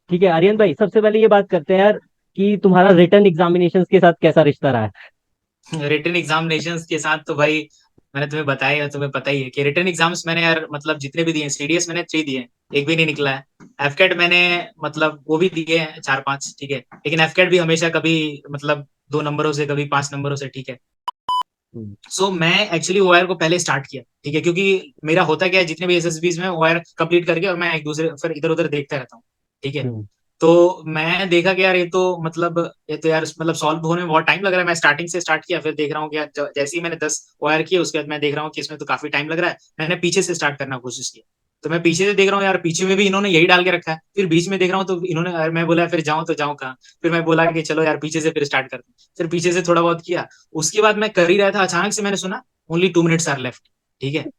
ठीक है आर्यन भाई, सबसे पहले ये बात करते हैं यार कि तुम्हारा रिटर्न एग्जामिनेशंस के साथ कैसा रिश्ता रहा है। रिटर्न एग्जामिनेशंस के साथ तो भाई मैंने तुम्हें बताया है, तुम्हें पता ही है कि रिटर्न एग्जाम्स मैंने यार मतलब जितने भी दिए हैं, सीडीएस मैंने 3 दिए हैं, एक भी नहीं निकला है। एफकेट मैंने मतलब वो भी दिए हैं 4-5, ठीक है, लेकिन एफकेट भी हमेशा कभी मतलब 2 नंबरों से, कभी 5 नंबरों से, ठीक है। हम्म। सो मैं एक्चुअली ओआर को पहले स्टार्ट किया, ठीक है, क्योंकि मेरा होता क्या है, जितने भी एसएसबीज में ओआर कंप्लीट करके और मैं एक दूसरे फिर इधर उधर देखता रहता हूँ, ठीक है। हम्म। तो मैं देखा कि यार ये तो यार मतलब सॉल्व होने में बहुत टाइम लग रहा है। मैं स्टार्टिंग से स्टार्ट किया, फिर देख रहा हूँ कि यार जैसे ही मैंने 10 वायर किए उसके बाद मैं देख रहा हूँ कि इसमें तो काफी टाइम लग रहा है। मैंने पीछे से स्टार्ट करना कोशिश किया, तो मैं पीछे से देख रहा हूँ यार पीछे में भी इन्होंने यही डाल के रखा है। फिर बीच में देख रहा हूँ तो इन्होंने, यार मैं बोला फिर जाऊँ तो जाऊँ कहाँ। फिर मैं बोला कि चलो यार पीछे से फिर स्टार्ट करते हैं। फिर पीछे से थोड़ा बहुत किया। उसके बाद मैं कर ही रहा था, अचानक से मैंने सुना ओनली 2 मिनट्स आर लेफ्ट, ठीक है।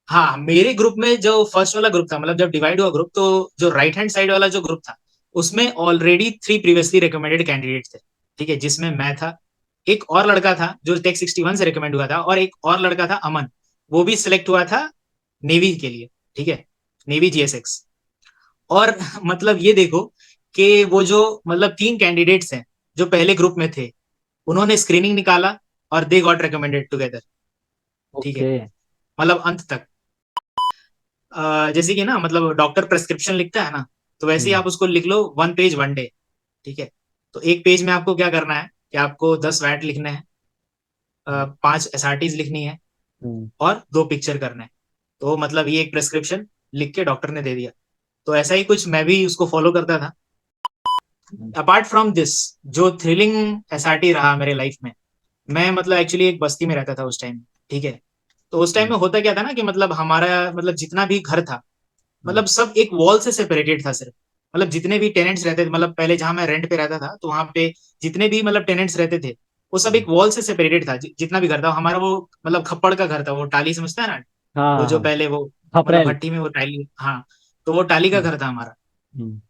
हाँ, मेरे ग्रुप में जो फर्स्ट वाला ग्रुप था, मतलब जब डिवाइड हुआ ग्रुप, तो जो राइट हैंड साइड वाला जो ग्रुप था उसमें ऑलरेडी 3 प्रीवियसली रिकमेंडेड कैंडिडेट थे, ठीक है, जिसमें मैं था। एक और लड़का था जो टेक 61 से रिकमेंड हुआ था, और एक और लड़का था अमन, वो भी सिलेक्ट हुआ था नेवी के लिए, ठीक है, नेवी जीएसएक्स। और मतलब ये देखो कि वो जो मतलब 3 कैंडिडेट्स हैं जो पहले ग्रुप में थे, उन्होंने स्क्रीनिंग निकाला और दे गॉट रिकमेंडेड टुगेदर, ठीक है, ओके। मतलब अंत तक। जैसे कि ना मतलब डॉक्टर प्रेस्क्रिप्शन लिखता है ना, तो वैसे ही हम्म। आप उसको लिख लो 1 पेज 1 डे, ठीक है। तो एक पेज में आपको क्या करना है कि आपको 10 वैट लिखने हैं, 5 एसआरटीज लिखनी है, हम्म। और 2 पिक्चर करना है। तो मतलब ये एक प्रेस्क्रिप्शन लिख के डॉक्टर ने दे दिया। तो ऐसा ही कुछ मैं भी उसको फॉलो करता था। हम्म। अपार्ट फ्रॉम दिस, जो थ्रिलिंग एसआरटी रहा मेरे लाइफ में, मैं मतलब एक्चुअली एक बस्ती में रहता था उस टाइम, ठीक है। तो उस टाइम हम्म। में होता क्या था ना कि मतलब हमारा मतलब जितना भी घर था, हम्म। मतलब सब एक वॉल से सेपरेटेड था सिर्फ। मतलब जितने भी टेनेंट्स रहते थे, मतलब पहले जहां मैं रेंट पे रहता था तो वहां पे जितने भी मतलब टेनेंट्स रहते थे, वो सब हम्म। एक वॉल से सेपरेटेड था। जितना भी घर था हमारा, वो मतलब खप्पड़ का घर था, वो टाली समझता है ना, हाँ वो हाँ जो हाँ। पहले वो मतलब अप्रैल। भट्टी में वो टाली, हाँ, तो वो टाली का हम्म। घर था हमारा। हम्म।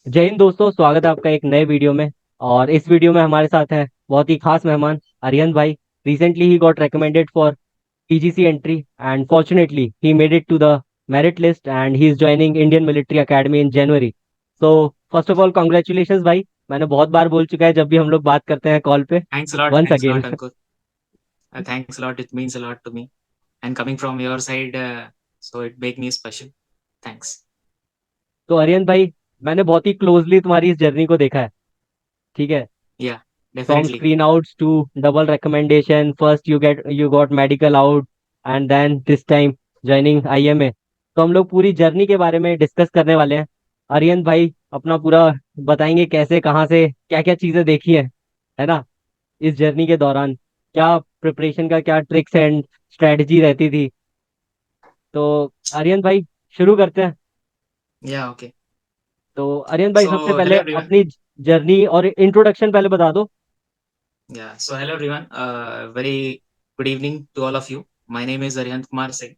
जय हिंद दोस्तों, स्वागत है आपका एक नए वीडियो में। और इस वीडियो में हमारे साथ है बहुत ही खास मेहमान आर्यन भाई। Recently he got recommended for PGC entry and fortunately he made it to the merit list and he is joining Indian Military Academy in January. So first of all congratulations भाई। मैंने बहुत बार बोल चुका है जब भी हम लोग बात करते हैं कॉल पे। Once thanks again. Lot Ankur, thanks lot, it means a lot to me, and coming from your side, so it make me special. Thanks. तो आर्यन भाई, मैंने बहुत ही क्लोजली तुम्हारी इस जर्नी को देखा है। ठीक है। Yeah, from definitely. Screen outs to double recommendation, first you got medical out and then this time joining IMA। तो हम लोग पूरी जर्नी के बारे में डिस्कस करने वाले हैं। आर्यन भाई अपना पूरा बताएंगे कैसे कहाँ से क्या क्या चीजें देखी है ना, इस जर्नी के दौरान क्या प्रिपरेशन का क्या ट्रिक्स एंड स्ट्रेटजी रहती थी। तो आर्यन भाई शुरू करते हैं। या, ओके। तो आर्यन भाई सो सबसे पहले हेलो एवरीवन। अपनी जर्नी और इंट्रोडक्शन पहले बता दो। Yeah, so hello everyone. Very good evening to all of you. My name is Arihant Kumar Singh,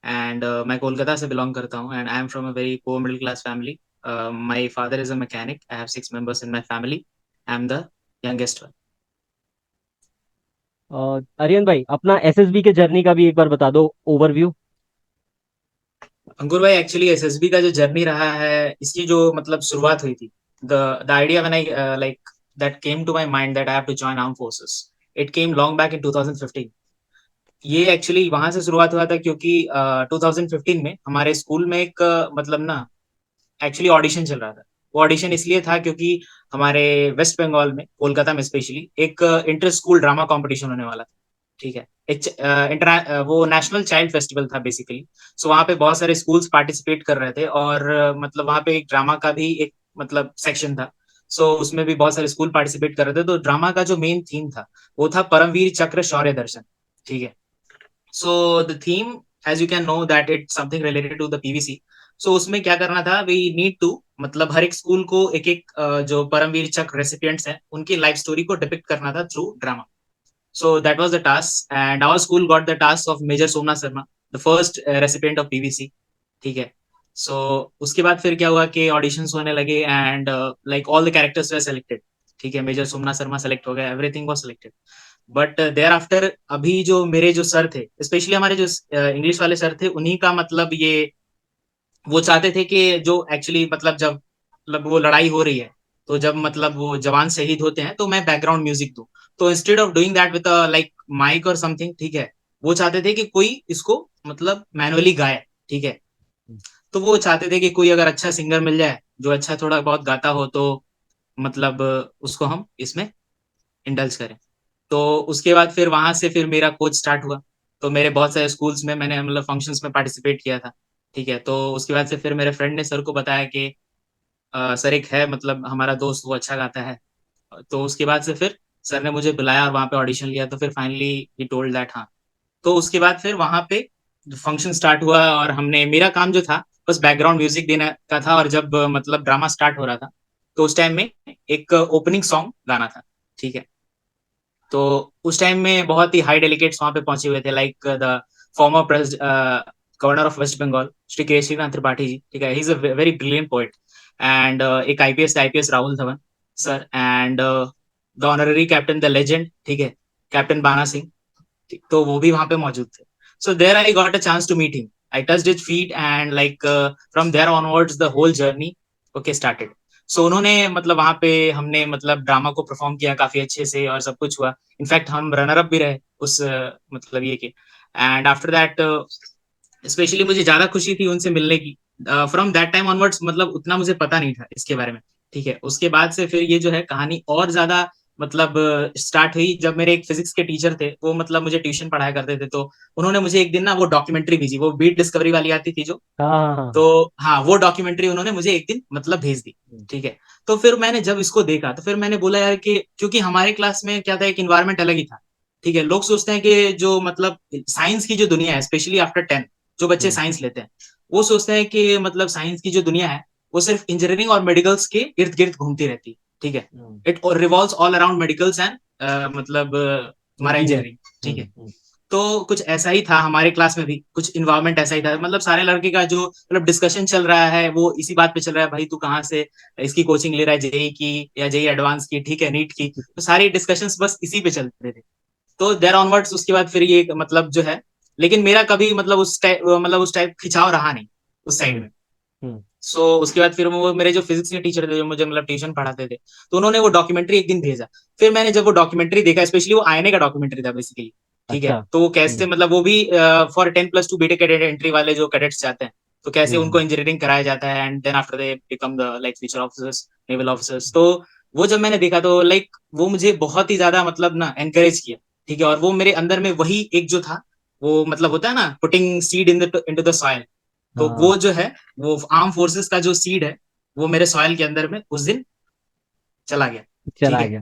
and मैं कोलकाता से belong करता हूँ, and I am from a very poor middle class family. My father is a mechanic. I have 6 members in my family. I am the youngest one. Aryan भाई अपना SSB के journey का भी एक बार बता दो, ओवरव्यू। अंकुर भाई, एक्चुअली एसएसबी का जो जर्नी रहा है, इसकी जो मतलब शुरुआत हुई थी, the idea when I like that came to my mind that I have to join arm forces, it came long back in 2015। ये एक्चुअली वहां से शुरुआत हुआ था क्योंकि 2015 में हमारे स्कूल में एक मतलब ना एक्चुअली ऑडिशन चल रहा था। वो ऑडिशन इसलिए था क्योंकि हमारे वेस्ट बंगाल में, कोलकाता में स्पेशली, एक इंटर स्कूल ड्रामा कंपटीशन होने वाला था, ठीक है। एक वो नेशनल चाइल्ड फेस्टिवल था बेसिकली। सो वहाँ पे बहुत सारे स्कूल्स पार्टिसिपेट कर रहे थे, और मतलब वहाँ पे एक ड्रामा का भी एक मतलब सेक्शन था। सो उसमें भी बहुत सारे स्कूल पार्टिसिपेट कर रहे थे। तो ड्रामा का जो मेन थीम था वो था परमवीर चक्र शौर्य दर्शन, ठीक है। So the theme, as you can know, that it's something related to the PVC. So उसमें क्या करना था, we need to मतलब हर एक स्कूल को एक एक जो परमवीर चक्र रेसिपिएंट्स हैं उनकी लाइफ स्टोरी को डिपिक्ट करना था through drama. So that was the task, and our school got the task of Major Somnath Sharma, the first recipient of PVC, ठीक है। सो उसके बाद फिर क्या हुआ कि ऑडिशंस होने लगे, and like all the characters were selected, ठीक है। मेजर सोमनाथ शर्मा सेलेक्ट हो गया, everything was selected. But thereafter अभी जो मेरे जो सर थे, स्पेशली हमारे जो इंग्लिश वाले सर थे, उन्हीं का मतलब ये वो चाहते थे कि जो एक्चुअली मतलब जब मतलब वो लड़ाई हो रही है, तो जब मतलब वो जवान शहीद होते हैं तो मैं बैकग्राउंड म्यूजिक दूं। तो instead of doing that with like mic और समथिंग, ठीक है, वो चाहते थे कि कोई इसको मतलब मैनुअली गाए, ठीक है। तो वो चाहते थे कि कोई अगर अच्छा सिंगर मिल जाए जो अच्छा थोड़ा बहुत गाता हो, तो मतलब उसको हम इसमें इंडल्ज करें। तो उसके बाद फिर वहां से फिर मेरा कोच स्टार्ट हुआ। तो मेरे बहुत सारे स्कूल्स में मैंने मतलब फंक्शंस में पार्टिसिपेट किया था, ठीक है। तो उसके बाद से फिर मेरे फ्रेंड ने सर को बताया कि सर एक है मतलब हमारा दोस्त, वो अच्छा गाता है। तो उसके बाद से फिर सर ने मुझे बुलाया और वहाँ पे ऑडिशन लिया, तो फिर फाइनली ही टोल्ड दैट हाँ। तो उसके बाद फिर वहाँ पे फंक्शन स्टार्ट हुआ और हमने, मेरा काम जो था बस बैकग्राउंड म्यूजिक देने का था। और जब मतलब ड्रामा स्टार्ट हो रहा था, तो उस टाइम में एक ओपनिंग सॉन्ग गाना था, ठीक है। तो उस टाइम में बहुत ही हाई डेलीगेट्स वहां पे पहुंचे हुए थे, like the former governor of West Bengal Shri Kesharinath Tripathi ji, ठीक है। He is a very brilliant poet. And एक IPS Rahul Dhawan sir, and the honorary captain the legend, ठीक है, कैप्टन बाना सिंह। तो वो भी वहां पे मौजूद थे। So there I got a chance to meet him. I touched his feet and like from there onwards the whole journey okay started. So उन्होंने मतलब वहां पे हमने मतलब ड्रामा को परफॉर्म किया काफी अच्छे से और सब कुछ हुआ। इनफैक्ट हम रनर अप भी रहे उस मतलब ये के। एंड आफ्टर दैट स्पेशली मुझे ज्यादा खुशी थी उनसे मिलने की। फ्रॉम दैट टाइम ऑनवर्ड्स मतलब उतना मुझे पता नहीं था इसके बारे में, ठीक है। उसके बाद से फिर ये जो है कहानी और ज्यादा मतलब स्टार्ट हुई जब मेरे एक फिजिक्स के टीचर थे, वो मतलब मुझे ट्यूशन पढ़ाया करते थे। तो उन्होंने मुझे एक दिन ना वो डॉक्यूमेंट्री भेजी, वो बीट डिस्कवरी वाली आती थी जो। हाँ हाँ हाँ। तो हाँ, वो डॉक्यूमेंट्री उन्होंने मुझे एक दिन मतलब भेज दी, ठीक है। तो फिर मैंने जब इसको देखा तो फिर मैंने बोला यार कि क्योंकि हमारे क्लास में क्या था, एक इन्वायरमेंट अलग ही था, ठीक है। लोग सोचते हैं कि जो मतलब साइंस की जो दुनिया है, स्पेशली आफ्टर 10 जो बच्चे हम्म, साइंस लेते हैं, वो सोचते हैं कि मतलब साइंस की जो दुनिया है वो सिर्फ इंजीनियरिंग और मेडिकल्स के इर्द गिर्द घूमती रहती है, ठीक है। Hmm, it revolves all around medicals and मतलब हमारा इंजीनियर। इंजीनियरिंग, ठीक है। तो कुछ ऐसा ही था हमारे क्लास में भी, कुछ इन्वायरमेंट ऐसा ही था। मतलब सारे लड़के का जो मतलब डिस्कशन चल रहा है वो इसी बात पे चल रहा है, भाई तू कहाँ से इसकी कोचिंग ले रहा है, जेई की या जेई एडवांस की, ठीक है, नीट की। तो सारी डिस्कशंस बस इसी पे चल रहे थे। तो देर ऑनवर्ड्स उसके बाद फिर ये मतलब जो है, लेकिन मेरा कभी मतलब उस टाइप खिंचाव रहा नहीं उस साइड हम्म, में। हम्म, सो उसके बाद फिर वो मेरे जो फिजिक्स के टीचर थे जो मुझे मतलब ट्यूशन पढ़ाते थे, तो उन्होंने वो डॉक्यूमेंट्री एक दिन भेजा। फिर मैंने जब वो डॉक्यूमेंट्री देखा, स्पेशली वो आईने का डॉक्यूमेंट्री था बेसिकली, ठीक है। अच्छा। तो वो कैसे मतलब वो भी फॉर 10+2 बीटेक कैडेट एंट्री वाले जो कैडेट्स जाते हैं, तो कैसे उनको हम्म, इंजीनियरिंग कराया जाता है and then after they become the like future officers, naval officers. तो वो जब मैंने देखा तो लाइक वो मुझे बहुत ही ज्यादा मतलब ना एनकरेज किया, ठीक है। और वो मेरे अंदर में वही एक जो था, वो मतलब होता है ना putting seed in the into the soil. तो हाँ, वो जो है, वो आर्म फोर्सेस का जो सीड है, वो मेरे सॉइल के अंदर में उस दिन चला गया, ठीक चला है। गया।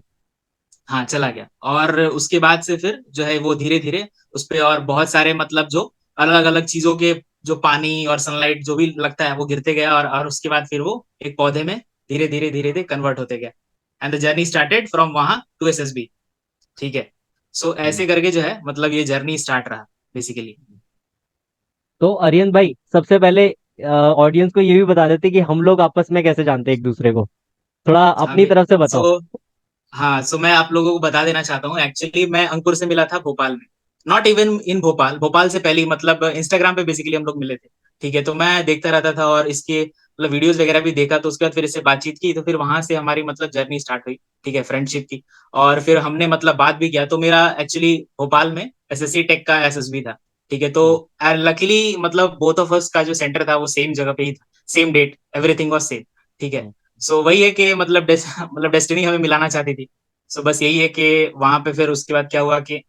हाँ, चला गया। और उसके बाद से फिर जो है वो धीरे धीरे उस पे और बहुत सारे मतलब जो अलग अलग चीजों के जो पानी और सनलाइट जो भी लगता है वो गिरते गया, और उसके बाद फिर वो एक पौधे में धीरे धीरे धीरे धीरे कन्वर्ट होते गया। And the journey started from वहां टू एसएसबी, ठीक है। सो हम्म। ऐसे करके जो है मतलब ये जर्नी स्टार्ट रहा बेसिकली। तो आर्यन भाई, सबसे पहले ऑडियंस को ये भी बता देते कि हम लोग आपस में कैसे जानते हैं एक दूसरे को। थोड़ा हाँ अपनी भाई। तरफ से बताओ। सो हाँ, सो मैं आप लोगों को बता देना चाहता हूँ, एक्चुअली मैं अंकुर से मिला था भोपाल में। Not even in Bhopal, Bhopal से पहले ही मतलब इंस्टाग्राम पे बेसिकली हम लोग मिले थे, ठीक है। तो मैं देखता रहता था और इसके मतलब वीडियोस वगैरह भी देखा। तो उसके बाद फिर इससे बातचीत की, तो फिर वहां से हमारी मतलब जर्नी स्टार्ट हुई, ठीक है, फ्रेंडशिप की। और फिर हमने मतलब बात भी किया। तो मेरा एक्चुअली भोपाल में एसएससी टेक का एसएसबी था, ठीक है। तो हम्म, लकीली मतलब बोथ ऑफ अस का जो सेंटर था वो सेम जगह पे ही था, same date, everything was same, ठीक है। हम्म, सो वही है कि मतलब मतलब डेस्टिनी हमें मिलाना चाहती थी। सो बस यही है कि वहां पे फिर उसके बाद क्या हुआ कि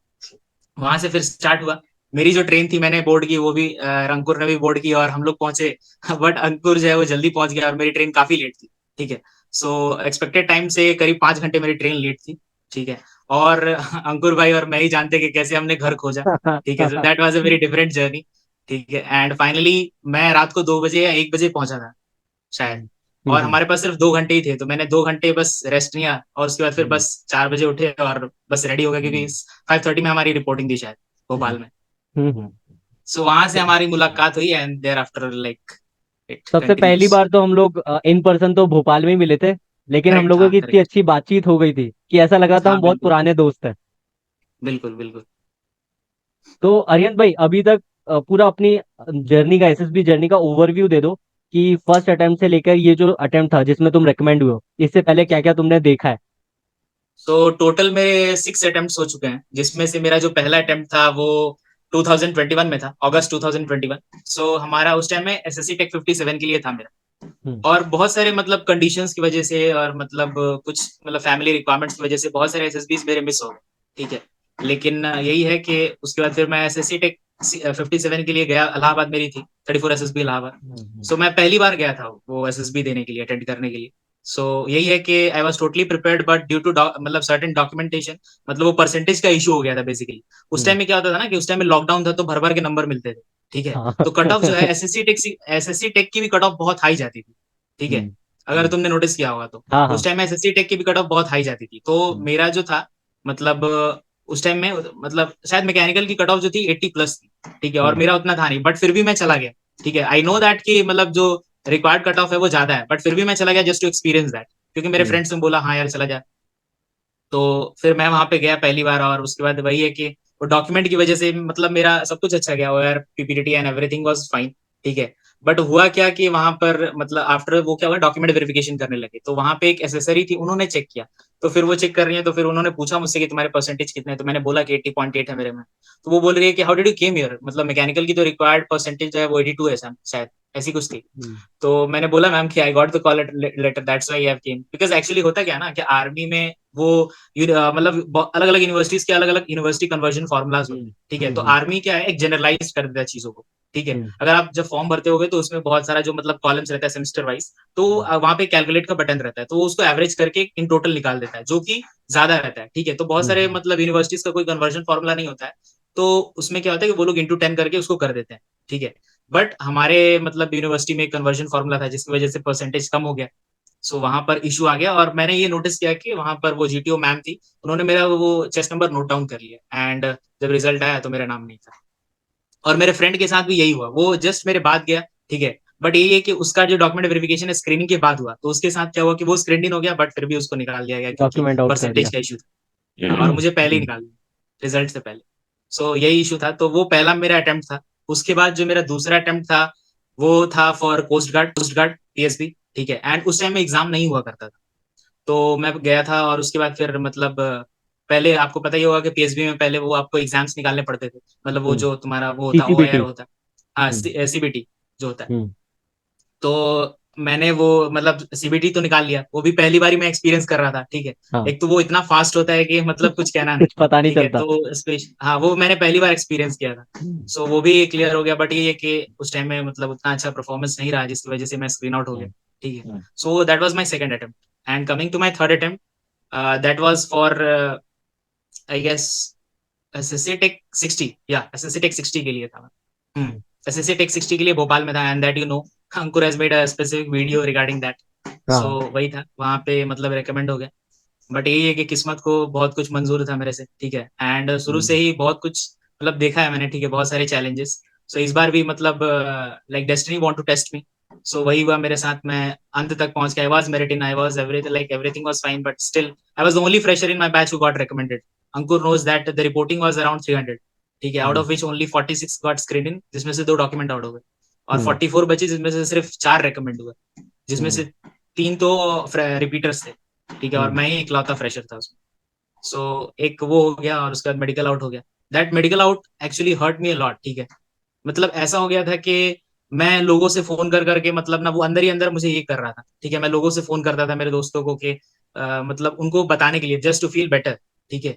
वहां से फिर स्टार्ट हुआ। मेरी जो ट्रेन थी मैंने बोर्ड की, वो भी अंकुर ने भी बोर्ड की और हम लोग पहुंचे। बट अंकुर जो है वो जल्दी पहुंच गया और मेरी ट्रेन काफी लेट थी, ठीक है। सो एक्सपेक्टेड टाइम से करीब 5 घंटे मेरी ट्रेन लेट थी, ठीक है। और अंकुर भाई और मैं ही जानते कि कैसे हमने घर खोजा, ठीक है। सो that was a very different journey, ठीक है। एंड फाइनली मैं रात को 2 बजे या 1 बजे पहुंचा था शायद। हम्म, और हम्म, हमारे पास सिर्फ 2 घंटे ही थे, तो मैंने 2 घंटे बस रेस्ट लिया और उसके बाद फिर हम्म, बस 4 बजे उठे और बस रेडी हो गए, क्योंकि हम्म, 5:30 में हमारी रिपोर्टिंग थी शायद हम्म, भोपाल में। हम्म। सो वहां से तो हमारी मुलाकात हुई and thereafter like it सबसे पहली कंटिन्यूस। बार तो हम लोग इन पर्सन तो भोपाल में ही मिले थे, लेकिन हम करेक्ट, लोगों हाँ की इतनी करेक्ट। अच्छी बातचीत हो गई थी कि ऐसा लगा था हाँ हम बहुत बिल्कुल, पुराने दोस्त हैं। बिल्कुल बिल्कुल। तो आर्यन भाई, अभी तक पूरा अपनी जर्नी का, एसएसबी जर्नी का ओवरव्यू दे दो कि फर्स्ट अटेम्प्ट से लेकर ये जो अटेम्प्ट था जिसमें तुम रिकमेंड हुए हो, इससे पहले क्या क्या तुमने देखा है? सो टोटल मेरे 6 अटेम्प्ट्स हो चुके हैं, जिसमें से मेरा जो पहला अटेम्प्ट था वो 2021 में था, अगस्त 2021। सो हमारा उस टाइम में एसएससी टेक 57 के लिए था मेरा। हम्म। और बहुत सारे मतलब कंडीशंस की वजह से और मतलब कुछ मतलब फैमिली रिक्वायरमेंट्स की वजह से बहुत सारे एसएसबीज मेरे मिस हो गए, ठीक है। लेकिन यही है कि उसके बाद फिर मैं एसएससी टेक 57 के लिए गया, इलाहाबाद मेरी थी 34 एसएसबी इलाहाबाद। हम्म। सो मैं पहली बार गया था वो एसएसबी देने के लिए, अटेंड करने के लिए। सो यही है कि I was totally prepared, but due to मतलब सर्टेन डॉक्यूमेंटेशन, मतलब वो परसेंटेज का इशू हो गया था बेसिकली। उस हम्म। टाइम में क्या होता था ना कि उस टाइम में लॉकडाउन था, तो भर भर के नंबर मिलते थे, ठीक है। हाँ। तो कट ऑफ जो है एसएससी टेक की भी कट ऑफ बहुत हाई जाती थी, ठीक है। हम्म। अगर हम्म। तुमने नोटिस किया होगा तो हाँ उस हाँ। टाइम में एसएससी टेक की भी कट ऑफ बहुत हाई जाती थी। तो हम्म। मेरा जो था मतलब उस टाइम में मतलब शायद मैकेनिकल की कट ऑफ जो थी 80+ थी, ठीक है। और हम्म। मेरा उतना था नहीं, बट फिर भी मैं चला गया, ठीक है। आई नो दैट कि मतलब जो रिक्वायर्ड कट ऑफ है वो ज्यादा है, बट फिर भी मैं चला गया जस्ट टू एक्सपीरियंस दैट, क्योंकि मेरे हम्म। फ्रेंड्स ने बोला हाँ यार चला जा। तो फिर मैं वहां पे गया पहली बार, और उसके बाद वही है कि वो डॉक्यूमेंट की वजह से मतलब मेरा सब कुछ अच्छा गया, यार PPT and everything was fine, ठीक है। बट हुआ क्या कि वहां पर मतलब आफ्टर वो क्या हुआ, डॉक्यूमेंट वेरिफिकेशन करने लगे, तो वहां पे एक एसेसरी थी, उन्होंने चेक किया। तो फिर वो चेक कर रही है, तो फिर उन्होंने पूछा मुझसे कि तुम्हारे परसेंटेज कितने हैं, तो मैंने बोला कि 80.8 है मेरे में। तो वो बोल रही है कि how did you came here, मतलब मैकेनिकल की तो रिक्वायर्ड परसेंटेज जो है वो 82 है शायद, ऐसी कुछ थी। हम्म। तो मैंने बोला मैम कि I got the call letter, that's why I have came, because actually होता क्या है ना कि आर्मी में वो मतलब अलग अलग यूनिवर्सिटीज के अलग अलग यूनिवर्सिटी कन्वर्जन फॉर्मुलाज होते हम्म। हैं, ठीक है। तो हम्म। आर्मी क्या है, एक जनरलाइज कर देता है चीजों को, ठीक है। हम्म। अगर आप जब फॉर्म भरते होगे तो उसमें बहुत सारा जो मतलब कॉलम्स रहता है सेमेस्टर वाइज, तो वहां पे कैलकुलेट का बटन रहता है, तो वो उसको एवरेज करके इन टोटल निकाल देता है, जो कि ज्यादा रहता है, ठीक है। तो बहुत हम्म। सारे मतलब यूनिवर्सिटीज का कोई कन्वर्जन फॉर्मुला नहीं होता है, तो उसमें क्या होता है कि वो लोग इंटू 10 करके उसको कर देते हैं, ठीक है। बट हमारे मतलब यूनिवर्सिटी में एक कन्वर्जन फॉर्मुला था, जिसकी वजह से परसेंटेज कम हो गया। सो वहां पर इशू आ गया, और मैंने ये नोटिस किया कि वहां पर वो जीटीओ मैम थी, उन्होंने मेरा वो चेस्ट नंबर नोट डाउन कर लिया, एंड जब रिजल्ट आया तो मेरा नाम नहीं था। और मेरे फ्रेंड के साथ भी यही हुआ, वो जस्ट मेरे बाद गया, ठीक है। बट यही है कि उसका जो डॉक्यूमेंट वेरिफिकेशन है स्क्रीनिंग के बाद हुआ, तो उसके साथ क्या हुआ कि वो स्क्रीन इन हो गया, बट फिर भी उसको निकाल दिया गया क्योंकि डॉक्यूमेंट आउट कर परसेंटेज दिया। का इशू था, और मुझे पहले ही हम्म। निकाल दिया रिजल्ट से पहले। सो यही इशू था, तो वो पहला मेरा अटेम्प्ट था। उसके बाद जो मेरा दूसरा अटेम्प्ट था वो था फॉर कोस्ट गार्ड पीएसबी, ठीक है। एंड उस टाइम में एग्जाम नहीं हुआ करता था, तो मैं गया था। और उसके बाद फिर मतलब पहले आपको पता ही होगा कि पीएसबी में पहले वो आपको एग्जाम्स निकालने पड़ते थे, मतलब वो हम्म। जो तुम्हारा वो होता ओएआर सीसीबीटी। होता है, हाँ हम्म। सीबीटी जो होता है। हम्म। तो मैंने वो मतलब सीबीटी तो निकाल लिया, वो भी पहली बारी मैं एक्सपीरियंस कर रहा था, ठीक है। हाँ। एक तो वो इतना फास्ट होता है कि मतलब कुछ कहना नहीं, कुछ पता नहीं ठीक है। चलता। तो हाँ वो मैंने पहली बार एक्सपीरियंस किया था। हम्म। सो वो भी क्लियर हो गया, बट ये है कि उस टाइम में मतलब उतना अच्छा परफॉर्मेंस नहीं रहा, जिसकी वजह से मैं स्क्रीन आउट हो गया, हम्म। ठीक है। Hmm. So that was my second attempt. And coming to my third attempt, that was for I guess SSC tech 60, या एसएससी टेक 60 के लिए था। हम्म, हम्म। एसएससी टेक 60 के लिए भोपाल में था, and that you know Ankur has made a specific video regarding that. So हाँ। वही था, वहां पे मतलब रिकमेंड हो गया। बट यही है कि किस्मत को बहुत कुछ मंजूर था मेरे से, ठीक है। एंड शुरू से हम्म। ही बहुत कुछ मतलब देखा है मैंने, ठीक है, बहुत सारे चैलेंजेस। सो इस बार भी मतलब like destiny want to test me. So वही हुआ मेरे साथ, मैं अंत तक पहुंच गया। I was merit in, I was everything, like everything was fine, but still I was the only fresher in my batch who got recommended. Ankur knows that the reporting was around 300, ठीक है, out hmm. Of which only 46 got screen in, जिसमें से 2 document out हो गए, और हम्म। 44 बचे, जिसमें से सिर्फ 4 रिकमेंड हुए, जिसमें हम्म। से 3 तो रिपीटर्स थे, ठीक है। और हम्म। मैं ही इकलौता फ्रेशर था उसमें। सो एक वो हो गया, और उसके बाद मेडिकल आउट हो गया। That medical out actually hurt me a lot, ठीक है। मतलब ऐसा हो गया था कि मैं लोगों से फोन कर करके मतलब ना वो अंदर ही अंदर मुझे ये कर रहा था, ठीक है। मैं लोगों से फोन करता था मेरे दोस्तों को कि मतलब उनको बताने के लिए जस्ट टू फील बेटर, ठीक है।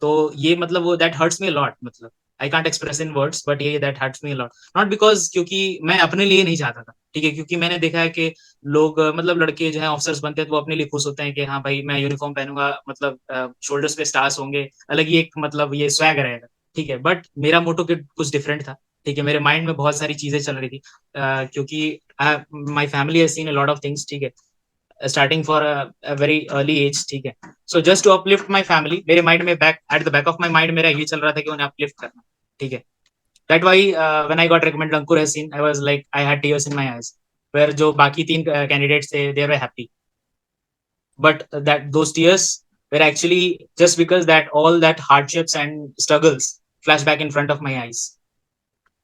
तो ये मतलब वो दैट हर्ट्स मी लॉट, मतलब I can't express in words, but ये that hurts me lot. Not because क्योंकि मैं अपने लिए नहीं चाहता था, ठीक है, क्योंकि मैंने देखा है कि लोग मतलब लड़के जो है ऑफिसर्स बनते हैं तो वो अपने लिए खुश होते हैं कि हाँ भाई मैं यूनिफॉर्म पहनूंगा, मतलब शोल्डर्स पे स्टार्स होंगे, अलग ही एक मतलब ये स्वैग रहेगा, ठीक है। बट मेरा मोटो कुछ डिफरेंट था, ठीक है। मेरे माइंड में बहुत सारी चीजें चल रही थी, क्योंकि my family has seen a lot of things, ठीक है, starting for a very early age, ठीक है। So just to uplift my family, मेरे माइंड में back at the back of my mind मेरा ये चल रहा था कि उन्हें अपलिफ्ट करना, ठीक है। That why when I got recommended Ankur has seen, I was like I had tears in my eyes, where जो बाकी 3 कैंडिडेट्स थे they were happy, but that those tears were actually just because that all that hardships and struggles flash back in front of my eyes.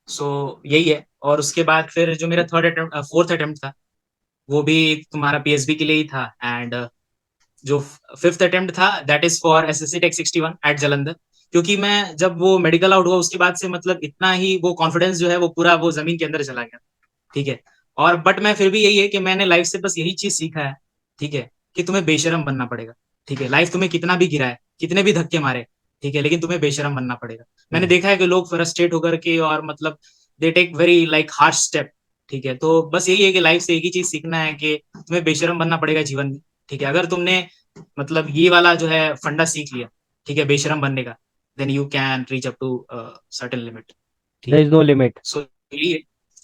सो यही है। और उसके बाद फिर जो मेरा थर्ड अटेम्प्ट फोर्थ अटेम्प्ट था, वो भी तुम्हारा पीएसबी के लिए ही था। एंड जो फिफ्थ अटेम्प्ट था that is for SSC tech 61 at Jalandhar. क्योंकि मैं जब वो मेडिकल आउट हुआ उसके बाद से मतलब इतना ही वो कॉन्फिडेंस जो है वो पूरा वो जमीन के अंदर चला गया। ठीक है। और बट मैं फिर भी यही है कि मैंने लाइफ से बस यही चीज सीखा है, ठीक है, कि तुम्हें बेशरम बनना पड़ेगा। ठीक है, लाइफ तुम्हें कितना भी गिराए, कितने भी धक्के मारे, ठीक है, लेकिन तुम्हें बेशरम बनना पड़ेगा। मैंने हम्म। देखा है कि लोग फ्रस्ट्रेट होकर के और मतलब they take very like harsh step. ठीक है, तो बस यही है कि लाइफ से एक ही चीज सीखना है कि तुम्हें बेशरम बनना पड़ेगा जीवन में। ठीक है, अगर तुमने मतलब ये वाला जो है फंडा सीख लिया, ठीक है, बेशरम बनने का, then you can reach up to certain limit. ठीक देयर है। Is no limit. सो यही है।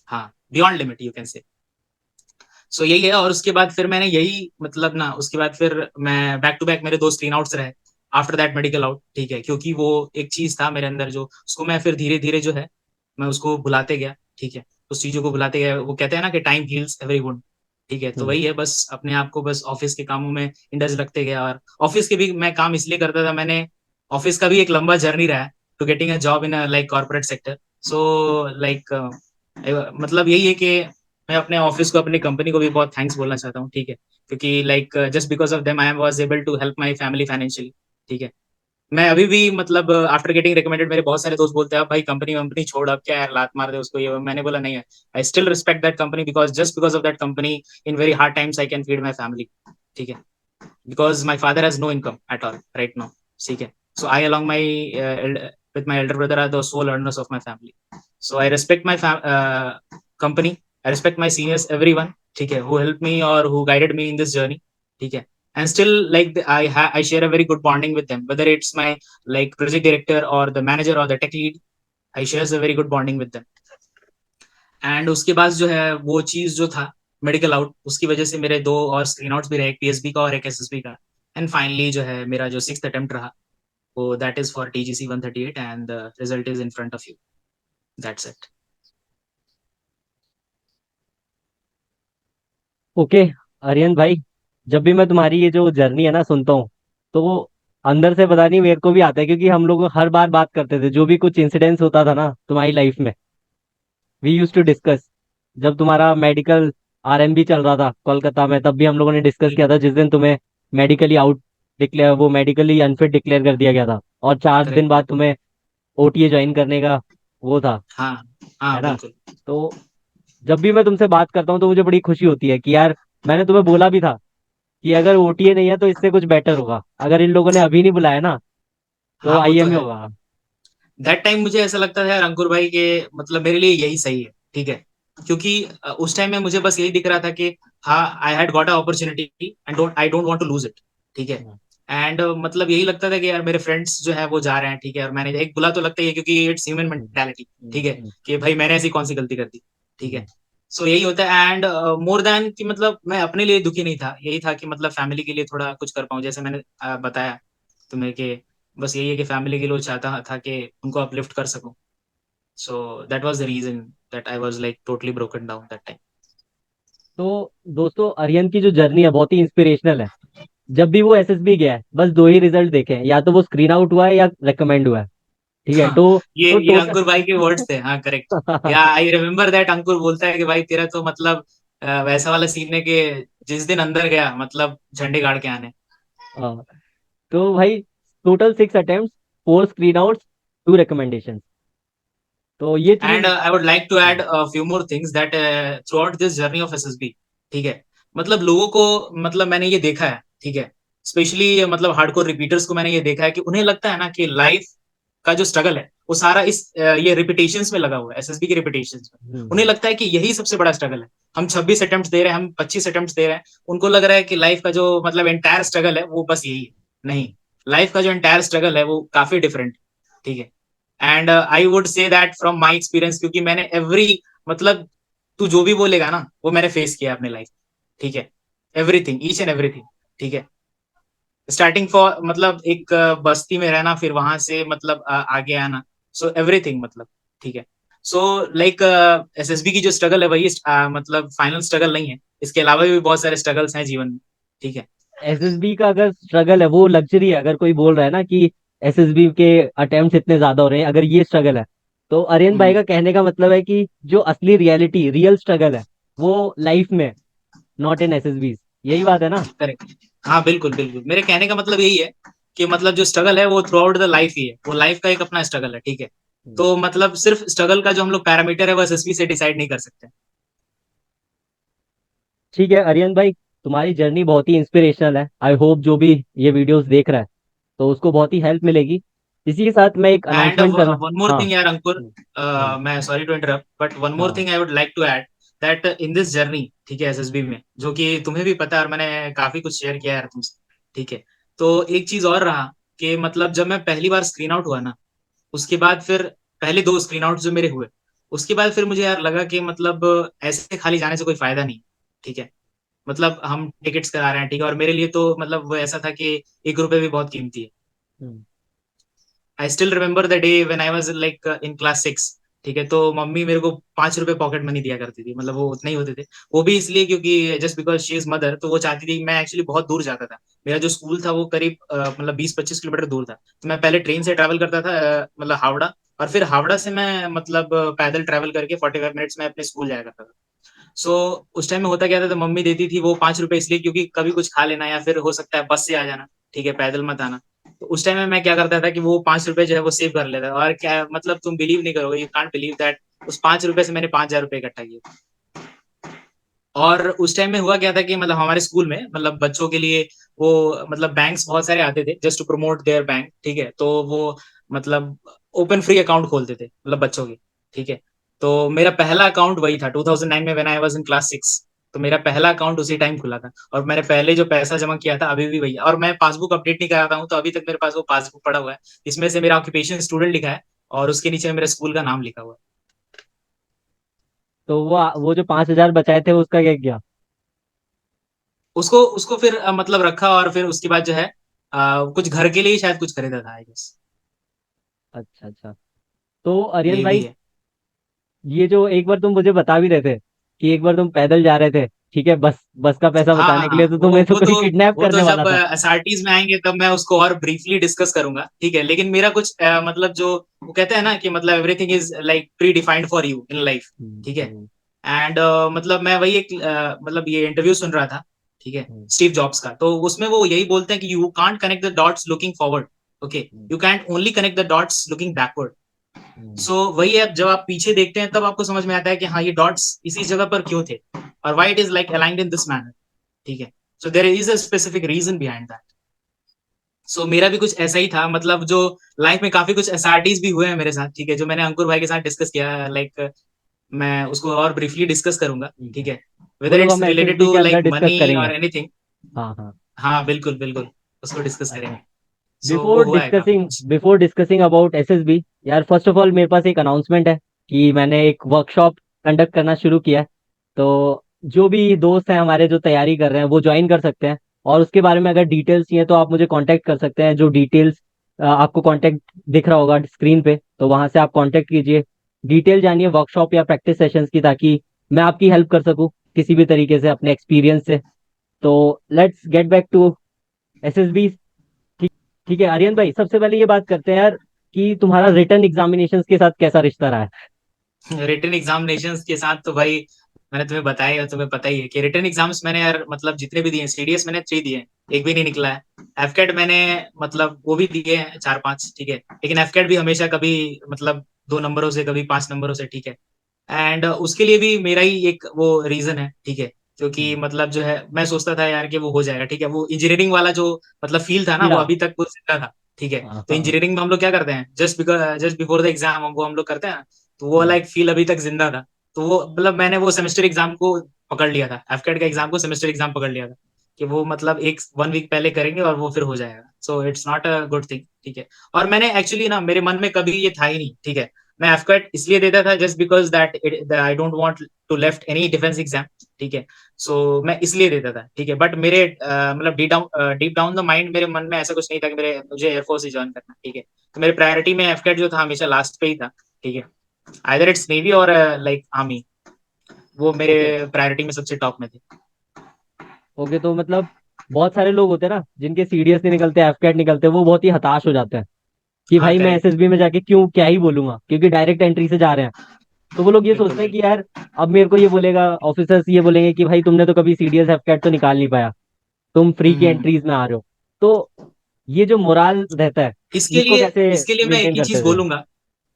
हाँ, beyond limit you can say. सो यही है। और उसके बाद फिर मैंने यही मतलब ना, उसके बाद फिर मैं बैक टू बैक मेरे दो स्क्रीन आउट्स रहे आफ्टर दैट मेडिकल आउट। ठीक है, क्योंकि वो एक चीज था मेरे अंदर जो उसको मैं फिर धीरे धीरे जो है मैं उसको भुलाते गया। ठीक है, उस चीजों को भुलाते गया। वो कहते हैं ना कि टाइम हील्स एवरी वुंड। ठीक है, तो हम्म। वही है, बस अपने आप को बस ऑफिस के कामों में इंडल्ज रखते गया। और ऑफिस के भी मैं काम इसलिए करता था, मैंने ऑफिस का भी एक लंबा जर्नी रहा है to getting a job in like corporate sector. So like मतलब यही है कि मैं अपने ऑफिस को अपनी कंपनी को भी बहुत थैंक्स बोलना चाहता हूँ। ठीक है, क्योंकि like just because of them I was able to help my family financially. ठीक है, मैं अभी भी मतलब आफ्टर गेटिंग रिकमेंडेड, मेरे बहुत सारे दोस्त बोलते हैं अब भाई कंपनी वंपनी छोड़, अब क्या यार लात मार दे उसको ये मैंने बोला नहीं है। I still respect that company because just because of that company in very hard times I can feed my family. ठीक है, because my father has no income at all right now. ठीक है, सो आई along my with my elder brother are the sole earners of my family. So I respect my company, I respect my seniors, everyone, ठीक है, who helped me or who guided me in this journey. ठीक है, and still like I share a very good bonding with them, whether it's my like project director or the manager or the tech lead. I shares a very good bonding with them. And उसके बाद जो है वो चीज जो था medical out, उसकी वजह से मेरे दो और स्क्रीन आउट्स भी रहे, एक पीएसबी का और एक एसएसबी का। एंड फाइनली जो है मेरा जो सिक्स्थ अटेम्प्ट रहा वो that is for TGC 138 and the result is in front of you. That's it. Okay Aryan भाई, जब भी मैं तुम्हारी ये जो जर्नी है ना सुनता हूँ, तो वो अंदर से पता नहीं मेरे को भी आता है, क्योंकि हम लोग हर बार बात करते थे जो भी कुछ इंसिडेंस होता था ना तुम्हारी लाइफ में, वी यूज टू डिस्कस। जब तुम्हारा मेडिकल आरएमबी चल रहा था कोलकाता में, तब भी हम लोगों ने डिस्कस किया था, जिस दिन तुम्हें मेडिकली आउट डिक्लेयर, वो मेडिकली अनफिट डिक्लेयर कर दिया गया था, और 4 दिन करेक्ट। बाद तुम्हें ओटीए ज्वाइन करने का वो था, हाँ है हाँ ना। बिल्कुल। तो जब भी मैं तुमसे बात करता हूँ तो मुझे बड़ी खुशी होती है कि यार, मैंने तुम्हें बोला भी था कि अगर ओटीए नहीं है तो इससे कुछ बेटर होगा, अगर इन लोगों ने अभी नहीं बुलाया ना तो हाँ वो तो आईएमए है। होगा। दैट टाइम मुझे ऐसा लगता था यार अंकुर भाई के मतलब मेरे लिए यही सही है। ठीक है, क्योंकि उस टाइम में मुझे बस यही दिख रहा था कि हाँ I had got a opportunity and don't I don't want to lose it. ठीक है, एंड मतलब यही लगता था कि यार मेरे फ्रेंड्स जो है वो जा रहे हैं। ठीक है, और मैंने एक बुला तो लगता ही है क्योंकि इट्स ह्यूमन मेंटालिटी। ठीक है, कि भाई मैंने ऐसी कौन सी गलती कर दी। ठीक है, सो यही होता है। एंड मोर देन कि मतलब मैं अपने लिए दुखी नहीं था, यही था कि मतलब फैमिली के लिए थोड़ा कुछ कर पाऊं, जैसे मैंने बताया तुम्हें कि बस यही है कि फैमिली के लिए चाहता था कि उनको अपलिफ्ट कर सकूं। So that was the reason that I was like totally broken down that time. तो दोस्तों, आर्यन की जो जर्नी है बहुत ही इंस्पिरेशनल है। जब भी वो एसएसबी गया है, बस दो ही रिजल्ट देखे हैं, या तो वो स्क्रीन आउट हुआ है या रिकमेंड हुआ है। ठीक है, हाँ, तो ये टोटल अंकुर भाई के वर्ड्स थे, हाँ करेक्ट। या आई रिमेम्बर दैट अंकुर बोलता है कि भाई तेरा तो मतलब वैसा वाला सीन है कि जिस दिन अंदर गया मतलब झंडे गाड़ के आने। हाँ, तो भाई total 6 attempt, 4 screen outs, 2 recommendation, तो ये एंड चीज। I would like to add few more things that throughout this journey of SSB. ठीक है, मतलब लोगों को मतलब मैंने ये देखा है। ठीक है, स्पेशली मतलब हार्डकोर रिपीटर्स को मैंने ये देखा है कि उन्हें लगता है ना कि लाइफ का जो स्ट्रगल है वो सारा इस ये रिपीटेशंस में लगा हुआ है, एसएसबी के रिपीटेशंस में। उन्हें हम्म। लगता है कि यही सबसे बड़ा स्ट्रगल है। हम 26 अटेम्प्ट दे रहे हैं, हम 25 अटेम्प्ट दे रहे हैं, उनको लग रहा है कि लाइफ का जो मतलब एंटायर स्ट्रगल है वो बस यही है। नहीं, लाइफ का जो एंटायर स्ट्रगल है वो काफी डिफरेंट। ठीक है, and I would say that from my experience, क्योंकि मैंने एवरी मतलब तू जो भी बोलेगा ना वो मैंने फेस किया अपने लाइफ। ठीक है, एवरीथिंग, ईच एंड एवरीथिंग। ठीक है, स्टार्टिंग फॉर मतलब एक बस्ती में रहना, फिर वहां से मतलब आगे आना, सो एवरीथिंग मतलब। ठीक है, सो लाइक एसएसबी की जो स्ट्रगल है वही मतलब फाइनल स्ट्रगल नहीं है, इसके अलावा भी बहुत सारे स्ट्रगल्स हैं जीवन में। ठीक है। एसएसबी का अगर स्ट्रगल है वो लग्जरी है, अगर कोई बोल रहा है ना कि एसएसबी के अटेम्प्ट्स इतने ज्यादा हो रहे हैं, अगर ये स्ट्रगल है, तो आर्यन भाई हम्म। का कहने का मतलब है कि जो असली रियलिटी रियल स्ट्रगल है वो लाइफ में, नॉट इन एसएसबी। यही बात है ना? करेक्ट। हाँ बिल्कुल बिल्कुल, मेरे कहने का मतलब यही है कि मतलब जो स्ट्रगल है वो थ्रू आउट द लाइफ ही है, वो लाइफ का एक अपना स्ट्रगल है, ठीक है। हम्म। तो मतलब सिर्फ स्ट्रगल का जो हम लोग पैरामीटर है वो एसएसबी से डिसाइड नहीं कर सकते। ठीक है आर्यन भाई, तुम्हारी जर्नी बहुत ही इंस्पिरेशनल है। आई होप जो भी ये वीडियोस देख रहा है तो उसको बहुत ही हेल्प मिलेगी। इसी के साथ मैं एक एंड अनाउंसमेंट करना। वन मोर हाँ। थिंग यार अंकुर, हम्म। हम्म। मैं sorry to interrupt but one more हाँ। Thing I would like to add that in this journey, ठीक है, एसएसबी में, जो कि तुम्हें भी पता है और मैंने काफी कुछ शेयर किया है यार तुमसे, ठीक है। तो एक चीज और रहा कि मतलब जब मैं पहली बार स्क्रीन आउट हुआ ना, उसके बाद फिर पहले दो स्क्रीन आउट जो मेरे हुए, उसके बाद फिर मुझे यार लगा कि मतलब ऐसे खाली जाने से कोई फायदा नहीं, ठीक है। मतलब हम टिकट्स करा रहे हैं, ठीक है, और मेरे लिए तो मतलब वो ऐसा था कि 1 रुपए भी बहुत कीमती है। Hmm. I still remember the day when I was like in class 6, ठीक है। तो मम्मी मेरे को 5 रुपए पॉकेट मनी दिया करती थी, मतलब वो उतने ही होते थे। वो भी इसलिए क्योंकि just because she is mother, तो वो चाहती थी, मैं एक्चुअली बहुत दूर जाता था। मेरा जो स्कूल था वो करीब मतलब 20-25 किलोमीटर दूर था। तो मैं पहले ट्रेन से ट्रैवल करता था मतलब हावड़ा, और फिर हावड़ा से मैं मतलब पैदल ट्रैवल करके 45 मिनट्स में अपने स्कूल जाया करता था। सो उस टाइम में होता क्या था, तो मम्मी देती थी वो 5 रुपए इसलिए क्योंकि कभी कुछ खा लेना, या फिर हो सकता है बस से आ जाना, ठीक है, पैदल मत आना। तो उस टाइम में मैं क्या करता था कि वो 5 रुपए जो है वो सेव कर लेता था, और क्या मतलब तुम बिलीव नहीं करोगे, यू कांट बिलीव दैट उस 5 रुपए से मैंने 5,000 रुपए इकट्ठा किए। और उस टाइम में हुआ क्या था कि मतलब हमारे स्कूल में मतलब बच्चों के लिए वो मतलब बैंक्स बहुत सारे आते थे just to promote their bank, ठीक है। तो वो मतलब ओपन फ्री अकाउंट खोलते थे मतलब बच्चों के, ठीक है। तो मेरा पहला अकाउंट वही था 2009 में, when I was in class 6। तो मेरा पहला अकाउंट उसी टाइम खुला था, और मैंने पहले जो पैसा जमा किया था अभी भी वही है। और मैं पासबुक अपडेट नहीं कराता हूँ, तो अभी तक मेरे पास वो पासबुक पड़ा हुआ है। इसमें से मेरा ऑक्यूपेशन स्टूडेंट लिखा है, और उसके नीचे मेरे स्कूल का नाम लिखा हुआ है। तो वो जो 5,000 बचाए थे उसका क्या किया? उसको उसको फिर मतलब रखा, और फिर उसके बाद जो है कुछ घर के लिए ही शायद कुछ खरीदा था, आई गेस। अच्छा अच्छा। तो आर्यन ये भी भाई, है। ये जो एक बार तुम मुझे बता भी रहे थे कि एक बार तुम पैदल जा रहे थे, ठीक है, बस बस का पैसा हाँ बचाने हाँ के लिए, हाँ, तो तुम्हें तो कोई किडनैप वो तो करने जब वाला था। एसआरटीज में आएंगे तब मैं उसको और ब्रीफली डिस्कस करूंगा, ठीक है। लेकिन मेरा कुछ मतलब जो वो कहते हैं ना कि मतलब everything is like pre defined for you in life, ठीक है। हम्म। एंड मतलब मैं वही एक मतलब ये इंटरव्यू सुन रहा था, ठीक है, हम्म। स्टीव जॉब्स का। तो उसमें वो यही बोलते हैं कि you can't connect the dots looking forward, okay, hmm. You can't only connect the dots looking backward. Hmm. So वही है, जब आप पीछे देखते हैं तब आपको समझ में आता है कि हाँ ये डॉट्स इसी जगह पर क्यों थे, और why it is like aligned in this manner, ठीक है। So there is a specific reason behind that. So मेरा भी कुछ ऐसा ही था, मतलब जो लाइफ में काफी कुछ एसआरटीज भी हुए हैं मेरे साथ, ठीक है, जो मैंने अंकुर भाई के साथ डिस्कस किया, लाइक मैं उसको और ब्रीफली डिस्कस करूंगा, ठीक ठीक है। है, वो वेदर लोग इट्स हम रिलेटेड एसएसबी टू के अंदर लाइक डिस्कस मनी करेंगे। और एनीथिंग। हाँ हाँ। हाँ बिल्कुल बिल्कुल, उसको डिस्कस अच्छा। करेंगे। सो वो हुआ है काफी कुछ। बिफोर डिस्कसिंग अबाउट एसएसबी, यार फर्स्ट ऑफ ऑल मेरे पास एक अनाउंसमेंट है कि मैंने एक वर्कशॉप कंडक्ट करना शुरू किया है। तो जो भी दोस्त हैं हमारे जो तैयारी कर रहे हैं वो ज्वाइन कर सकते हैं। और उसके बारे में अगर डिटेल्स चाहिए तो आप मुझे कांटेक्ट कर सकते हैं। जो डिटेल्स आपको कांटेक्ट दिख रहा होगा स्क्रीन पे, तो वहां से आप कांटेक्ट कीजिए, डिटेल जानिए वर्कशॉप या प्रैक्टिस सेशंस की, ताकि मैं आपकी हेल्प कर सकूं किसी भी तरीके से अपने एक्सपीरियंस से। तो let's get back to SSB. ठीक। ठीक है आर्यन भाई, सबसे पहले ये बात करते हैं यार कि तुम्हारा रिटर्न एग्जामिनेशंस के साथ कैसा रिश्ता रहा है? रिटन एग्जामिनेशंस के साथ तो भाई मैंने तुम्हें बताया, तुम्हें पता ही है कि रिटन एग्जाम्स मैंने यार मतलब जितने भी दिए, सीडीएस मैंने 3 दिए, एक भी नहीं निकला है। एफकेट मैंने मतलब वो भी दिए हैं 4-5, ठीक है, लेकिन एफकेट भी हमेशा कभी मतलब 2 नंबरों से, कभी 5 नंबरों से, ठीक है। एंड उसके लिए भी मेरा ही एक वो रीजन है, ठीक है, क्योंकि हम्म। मतलब जो है मैं सोचता था यार कि वो हो जाएगा, ठीक है। वो इंजीनियरिंग वाला जो मतलब फील था ना, वो कीड़ा। अभी तक वो जिंदा था, ठीक है। हाँ तो हाँ। इंजीनियरिंग में हम लोग क्या करते हैं, जस्ट बिफोर द एग्जाम वो हम लोग करते हैं, तो वो हम्म। लाइक फील अभी तक जिंदा था। तो वो मतलब मैंने वो सेमेस्टर एग्जाम को पकड़ लिया था, एफकेट का एग्जाम को सेमेस्टर एग्जाम पकड़ लिया था, कि वो मतलब एक 1 वीक पहले करेंगे और वो फिर हो जाएगा। So it's not a good thing, ठीक है। और मैंने एक्चुअली ना मेरे मन में कभी ये था ही नहीं, ठीक है। मैं एफकेट इसलिए देता था just because that I don't want to left any defence exam, ठीक है। सो मैं इसलिए देता था, ठीक है। बट मेरे मतलब डीप डाउन द माइंड मेरे मन में ऐसा कुछ नहीं था कि मेरे मुझे एयरफोर्स ही ज्वाइन करना, ठीक है। तो मेरे प्रायोरिटी में एफकेट जो था हमेशा लास्ट पे ही था, ठीक है। आइदर इट्स नेवी और लाइक आर्मी, वो मेरे ओके। प्रायोरिटी में सबसे टॉप में थे। ओके, तो मतलब बहुत सारे लोग होते हैं ना जिनके सीडीएस नहीं निकलते, एफकेट निकलते, वो बहुत ही हताश हो जाते हैं। कि हाँ भाई मैं करेक्ट। एसएसबी में जाके क्यों क्या ही बोलूंगा, क्योंकि डायरेक्ट एंट्री से जा रहे हैं। तो वो लोग ये बिल्कुल सोचते हैं बिल्कुल। कि यार अब मेरे को ये बोलेगा, ऑफिसर्स ये बोलेंगे कि भाई तुमने तो कभी सीडीएस एफ कैट तो निकाल नहीं पाया, तुम फ्री की हम्म। एंट्रीज में आ रहे हो। तो ये जो मोराल रहता है, इसको कैसे इसके लिए मैं एक मेंटेन ही चीज करते थे? बोलूंगा।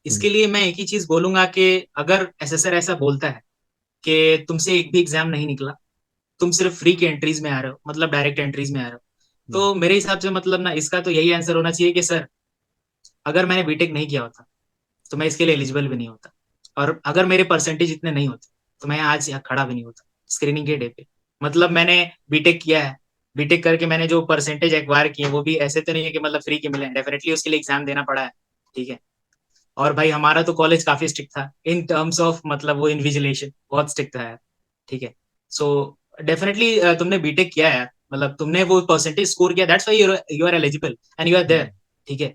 इसके लिए मैं एक ही चीज बोलूंगा कि अगर एसएसआर ऐसा बोलता है कि तुमसे एक भी एग्जाम नहीं निकला, तुम सिर्फ फ्री की एंट्रीज में आ रहे हो, मतलब डायरेक्ट एंट्रीज में आ रहे हो, हम्म। तो मेरे हिसाब से मतलब ना इसका तो यही आंसर होना चाहिए कि सर, अगर मैंने बीटेक नहीं किया होता तो मैं इसके लिए एलिजिबल भी नहीं होता, और अगर मेरे परसेंटेज इतने नहीं होते तो मैं आज यहाँ खड़ा भी नहीं होता स्क्रीनिंग के डे पे। मतलब मैंने बीटेक किया है, बीटेक करके मैंने जो परसेंटेज एक्वायर किए वो भी ऐसे तो नहीं है कि मतलब फ्री के मिले हैं, डेफिनेटली उसके लिए एग्जाम देना पड़ा है। ठीक है। और भाई हमारा तो कॉलेज काफी स्ट्रिक्ट था इन टर्म्स ऑफ, मतलब वो इन्विजिलेशन बहुत स्ट्रिक्ट था यार। ठीक है। सो डेफिनेटली तुमने बीटेक किया है यार, मतलब तुमने वो परसेंटेज स्कोर किया, that's why you are eligible and you are there. ठीक है।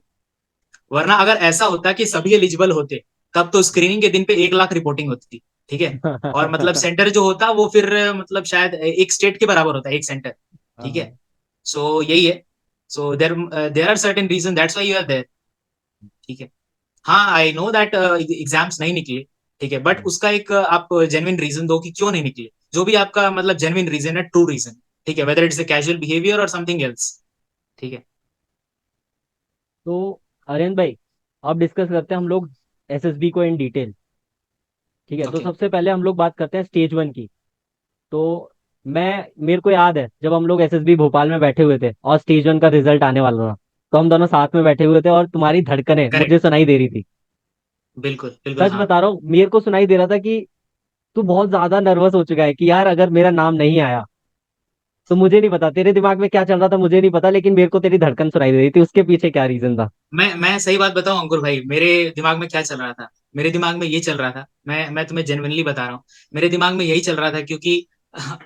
वरना अगर ऐसा होता कि सभी एलिजिबल होते, तब तो स्क्रीनिंग के दिन पे 1 लाख रिपोर्टिंग होती थी। ठीक है। और मतलब सेंटर जो होता वो फिर मतलब शायद एक स्टेट के बराबर होता है, एक सेंटर। ठीक है। हाँ। सो यही है। So there there are certain reason, that's why you are there. ठीक है। हाँ आई नो दैट एग्जाम्स नहीं निकले। ठीक है, बट उसका एक आप जेन्युइन रीजन दो कि क्यों नहीं निकले, जो भी आपका मतलब जेन्युइन रीजन है, ट्रू रीजन। ठीक है, whether it's a casual behaviour और समथिंग एल्स। ठीक है। तो आर्यन भाई, अब डिस्कस करते हैं हम लोग एसएसबी को इन डिटेल। ठीक है, तो ओके। सबसे पहले हम लोग बात करते हैं स्टेज वन की। तो मैं मेरे को याद है जब हम लोग एसएसबी भोपाल में बैठे हुए थे और स्टेज वन का रिजल्ट आने वाला था, तो हम दोनों साथ में बैठे हुए थे और तुम्हारी धड़कनें मुझे करेक्ट। सुनाई दे रही थी। बिल्कुल बिल्कुल सच हाँ। बता रहा हूँ, मेरे को सुनाई दे रहा था कि तू बहुत ज्यादा नर्वस हो चुका है कि यार अगर मेरा नाम नहीं आया तो मुझे नहीं पता तेरे दिमाग में क्या चल रहा था, मुझे नहीं पता, लेकिन मेरे को तेरी धड़कन सुनाई दे रही थी, उसके पीछे क्या रीजन था? मैं सही बात बताऊं अंकुर भाई, मेरे दिमाग में क्या चल रहा था। मेरे दिमाग में ये चल रहा था, मैं तुम्हें जेन्युइनली बता रहा हूँ। मेरे दिमाग में यही चल रहा था क्योंकि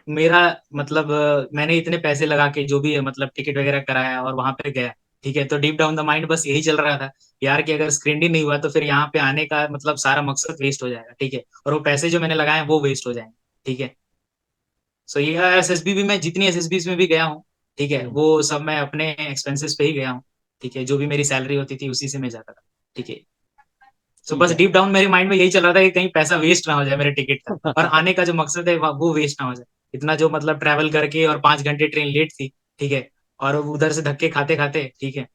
मेरा मतलब मैंने इतने पैसे लगा के जो भी है मतलब टिकट वगैरह कराया और वहां पे गया। ठीक है, तो डीप डाउन द माइंड बस यही चल रहा था यार कि अगर स्क्रीन ही नहीं हुआ तो फिर यहाँ पे आने का मतलब सारा मकसद वेस्ट हो जाएगा। ठीक है, और वो पैसे जो मैंने लगाए हैं वो वेस्ट हो जाएंगे। ठीक है। सो ये एसएसबी भी, मैं जितनी एसएसबी में भी गया हूँ, ठीक है, हम्म। वो सब मैं अपने एक्सपेंसेस पे ही गया हूँ। ठीक है, जो भी मेरी सैलरी होती थी उसी से मैं जाता था। ठीक है। सो ठीक बस है। डीप डाउन मेरे माइंड में यही चल रहा था कि कहीं पैसा वेस्ट ना हो जाए मेरे टिकट का, और आने का जो मकसद है वो वेस्ट ना हो जाए। इतना जो मतलब ट्रैवल करके, और 5 घंटे ट्रेन लेट थी। ठीक है। और उधर से धक्के खाते खाते। ठीक है।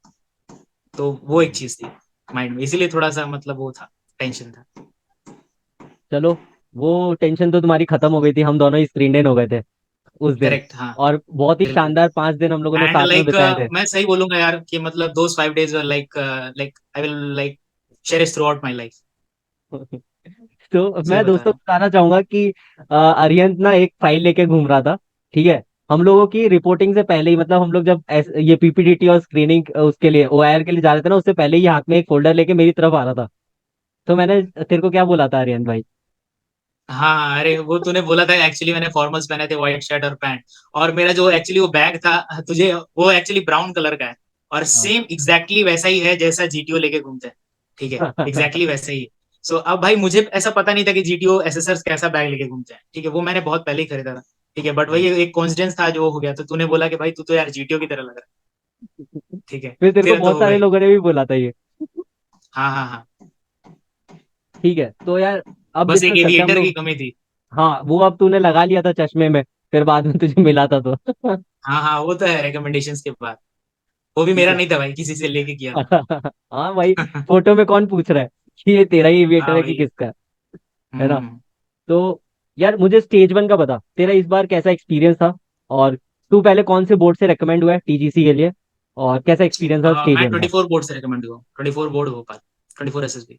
तो वो एक चीज थी माइंड में, इसीलिए थोड़ा सा मतलब वो था, टेंशन था। चलो, वो टेंशन तो तुम्हारी खत्म हो गई थी, हम दोनों ही स्क्रीन इन हो गए थे उस दिन। करेक्ट हाँ। और बहुत ही बिल्कुल। शानदार 5 दिन हम लोगों ने एंड साथ में लाइक बिताए थे। मैं सही बोलूंगा यार कि मतलब दोस 5 days like like I will like cherish through out my life. तो सही मैं बता दोस्तों रहा को हूँ। बताना चाहूंगा कि अरिहंत ना एक फाइल लेके घूम रहा था। ठीक है, हम लोगों की रिपोर्टिंग से पहले ही, मतलब हम लोग जब ये पीपीडीटी और स्क्रीनिंग उसके लिए ओआईआर के लिए जा रहे थे ना, उससे पहले ही हाथ में एक फोल्डर लेके मेरी तरफ आ रहा था। तो मैंने तेरे को क्या बोला था आर्यन भाई? हाँ अरे वो तूने बोला था, एक्चुअली मैंने फॉर्मल्स पहने थे, व्हाइट शर्ट और पैंट। और मेरा जो एक्चुअली वो बैग था तुझे, वो एक्चुअली ब्राउन कलर का है। और हाँ। सेम एग्जैक्टली वैसा ही है जैसा जीटीओ लेके घूमते हैं। ठीक है, एग्जैक्टली वैसा ही है। सो अब भाई मुझे ऐसा पता नहीं था कि जीटीओ एसएसआर कैसा बैग लेके घूमते हैं। ठीक है, वो मैंने बहुत पहले ही खरीदा था। ठीक है, बट वही एक कॉन्फिडेंस था जो वो हो गया, तो तूने बोला कि भाई तू तो यार जीटीओ की तरह लग रहा है। ठीक है। फिर तेरे को फिर तो बहुत हो सारे गई। लोगों ने भी बोला था ये। हाँ हाँ हाँ। ठीक है, तो यार अब बस एक डिस्कस करते हैं हम एविएटर की लोग। कमी थी। हाँ, वो अब तूने लगा लिया था चश्मे में, फिर बाद में तुझे मिला था तो। हाँ हाँ, वो तो है रिकमेंडेशंस के बाद। वो भी ठीक मेरा है। नहीं था भाई, किसी से लेके किया हाँ भाई, था। फोटो में कौन पूछ रहा है कि ये तेरा ही वेटर हाँ है कि भाई। किसका है ना? तो यार मुझे स्टेज वन का बता, तेरा इस बार कैसा एक्सपीरियंस था? और तू पहले कौन से बोर्ड से रेकमेंड हुआ है टीजीसी के लिए, और कैसा एक्सपीरियंस था स्टेज मैं वन का? 24 बोर्ड से रिकमेंड हुआ, 24 बोर्ड भोपाल, 24 SSB।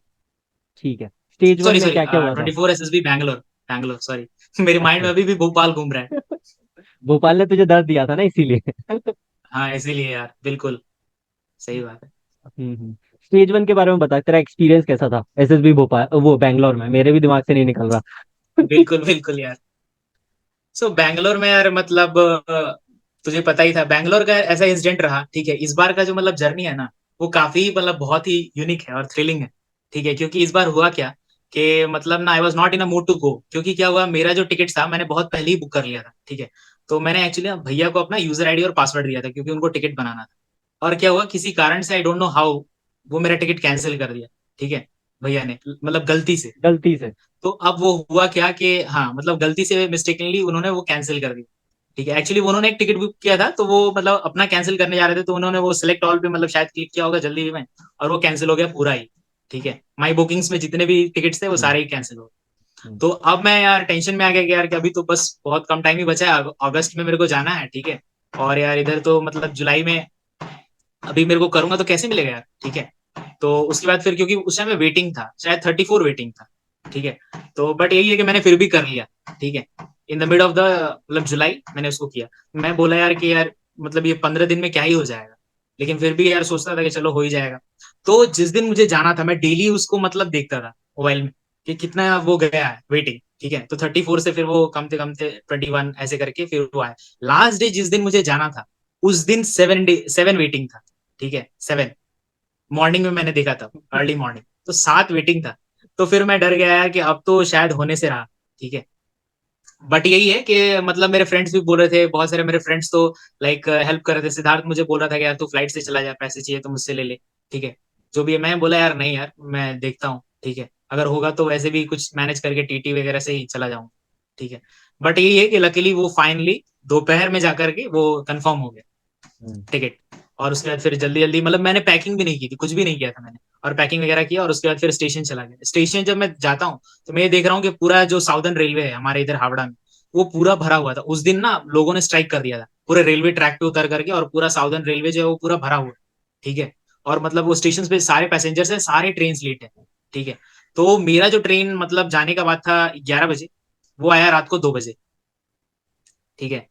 ठीक है, स्टेज वन सॉरी में सॉरी, क्या क्या हुआ था? 24 SSB बैंगलोर। बैंगलोर सॉरी। मेरे माइंड अच्छा। में अभी भी भोपाल घूम रहा है। भोपाल ने तुझे दर्द दिया था ना, इसीलिए। हाँ इसीलिए यार, बिल्कुल सही बात है। स्टेज वन के बारे में बता, तेरा एक्सपीरियंस कैसा था एसएसबी भोपाल, वो बैंगलोर में, मेरे भी दिमाग से नहीं निकल रहा। बिल्कुल बिल्कुल यार। सो बैंगलोर में यार मतलब तुझे पता ही था बैंगलोर का ऐसा इंसिडेंट रहा। ठीक है, इस बार का जो मतलब जर्नी है ना, वो काफी मतलब बहुत ही यूनिक है और थ्रिलिंग है। ठीक है, क्योंकि इस बार हुआ क्या कि मतलब ना I was not in a mood to go, क्योंकि क्या हुआ, मेरा जो टिकट था मैंने बहुत पहले ही बुक कर लिया था। ठीक है। तो मैंने एक्चुअली भैया को अपना यूजर आईडी और पासवर्ड दिया था क्योंकि उनको टिकट बनाना था। और क्या हुआ, किसी कारण से आई डोंट नो हाउ, वो मेरा टिकट कैंसिल कर दिया, ठीक है, भैया ने, मतलब गलती से। गलती से? तो अब वो हुआ क्या कि हाँ, मतलब गलती से मिस्टेकनली उन्होंने वो कैंसिल कर दिया, ठीक है। एक्चुअली उन्होंने एक टिकट बुक किया था, तो वो मतलब अपना कैंसिल करने जा रहे थे, तो उन्होंने वो सिलेक्ट ऑल पे मतलब शायद क्लिक किया होगा जल्दी में, और वो कैंसिल हो गया पूरा ही, ठीक है। माई बुकिंग्स में जितने भी टिकट्स थे वो हम्म। सारे ही कैंसिल हो गए। हम्म। तो अब मैं यार टेंशन में आ गया कि यार कि अभी तो बस बहुत कम टाइम ही बचा है, अगस्त में मेरे को जाना है, ठीक है। और यार इधर तो मतलब जुलाई में अभी मेरे को करूंगा तो कैसे मिलेगा यार, ठीक है। तो उसके बाद फिर क्योंकि उस टाइम में वेटिंग था, शायद 34 वेटिंग था, ठीक है। तो बट यही है कि मैंने फिर भी कर लिया, ठीक है। In the mid of the मतलब जुलाई मैंने उसको किया। मैं बोला यार कि यार मतलब ये 15 दिन में क्या ही हो जाएगा, लेकिन फिर भी यार सोचता था कि चलो हो ही जाएगा। तो जिस दिन मुझे जाना था मैं डेली उसको मतलब देखता था मोबाइल में कि कितना वो गया है वेटिंग, ठीक है। तो 34 से फिर वो कमते 21 ऐसे करके फिर वो आया। लास्ट डे जिस दिन मुझे जाना था उस दिन 7 वेटिंग था, ठीक है, 7 मॉर्निंग में मैंने देखा था, अर्ली मॉर्निंग, तो 7 वेटिंग था। तो फिर मैं डर गया यार कि अब तो शायद होने से रहा, ठीक है। बट यही है कि मतलब मेरे फ्रेंड्स भी बोल रहे थे, बहुत सारे मेरे फ्रेंड्स तो लाइक हेल्प कर रहे थे। सिद्धार्थ मुझे बोल रहा था कि यार तू फ्लाइट से चला जा, पैसे चाहिए तो मुझसे ले ले, ठीक है। जो भी है, मैं बोला यार नहीं यार मैं देखता हूँ, ठीक है। अगर होगा तो वैसे भी कुछ मैनेज करके टीटी वगैरह से ही चला जाऊँ, ठीक है। बट यही है कि लकीली वो फाइनली दोपहर में जाकर के वो कंफर्म हो गया हम्म। टिकट। और उसके बाद फिर जल्दी जल्दी मतलब मैंने पैकिंग भी नहीं की थी, कुछ भी नहीं किया था मैंने, और पैकिंग वगैरह किया और उसके बाद फिर स्टेशन चला गया। स्टेशन जब मैं जाता हूँ तो मैं ये देख रहा हूँ कि पूरा जो साउदर्न रेलवे है हमारे इधर हावड़ा में, वो पूरा भरा हुआ था। उस दिन ना लोगों ने स्ट्राइक कर दिया था पूरे रेलवे ट्रैक पे उतर करके, और पूरा साउदर्न रेलवे जो है वो पूरा भरा हुआ है, ठीक है। और मतलब वो स्टेशन पे सारे पैसेंजर्स है, सारे ट्रेन लेट है, ठीक है। तो मेरा जो ट्रेन मतलब जाने का बात था 11 बजे, वो आया रात को 2 बजे, ठीक है।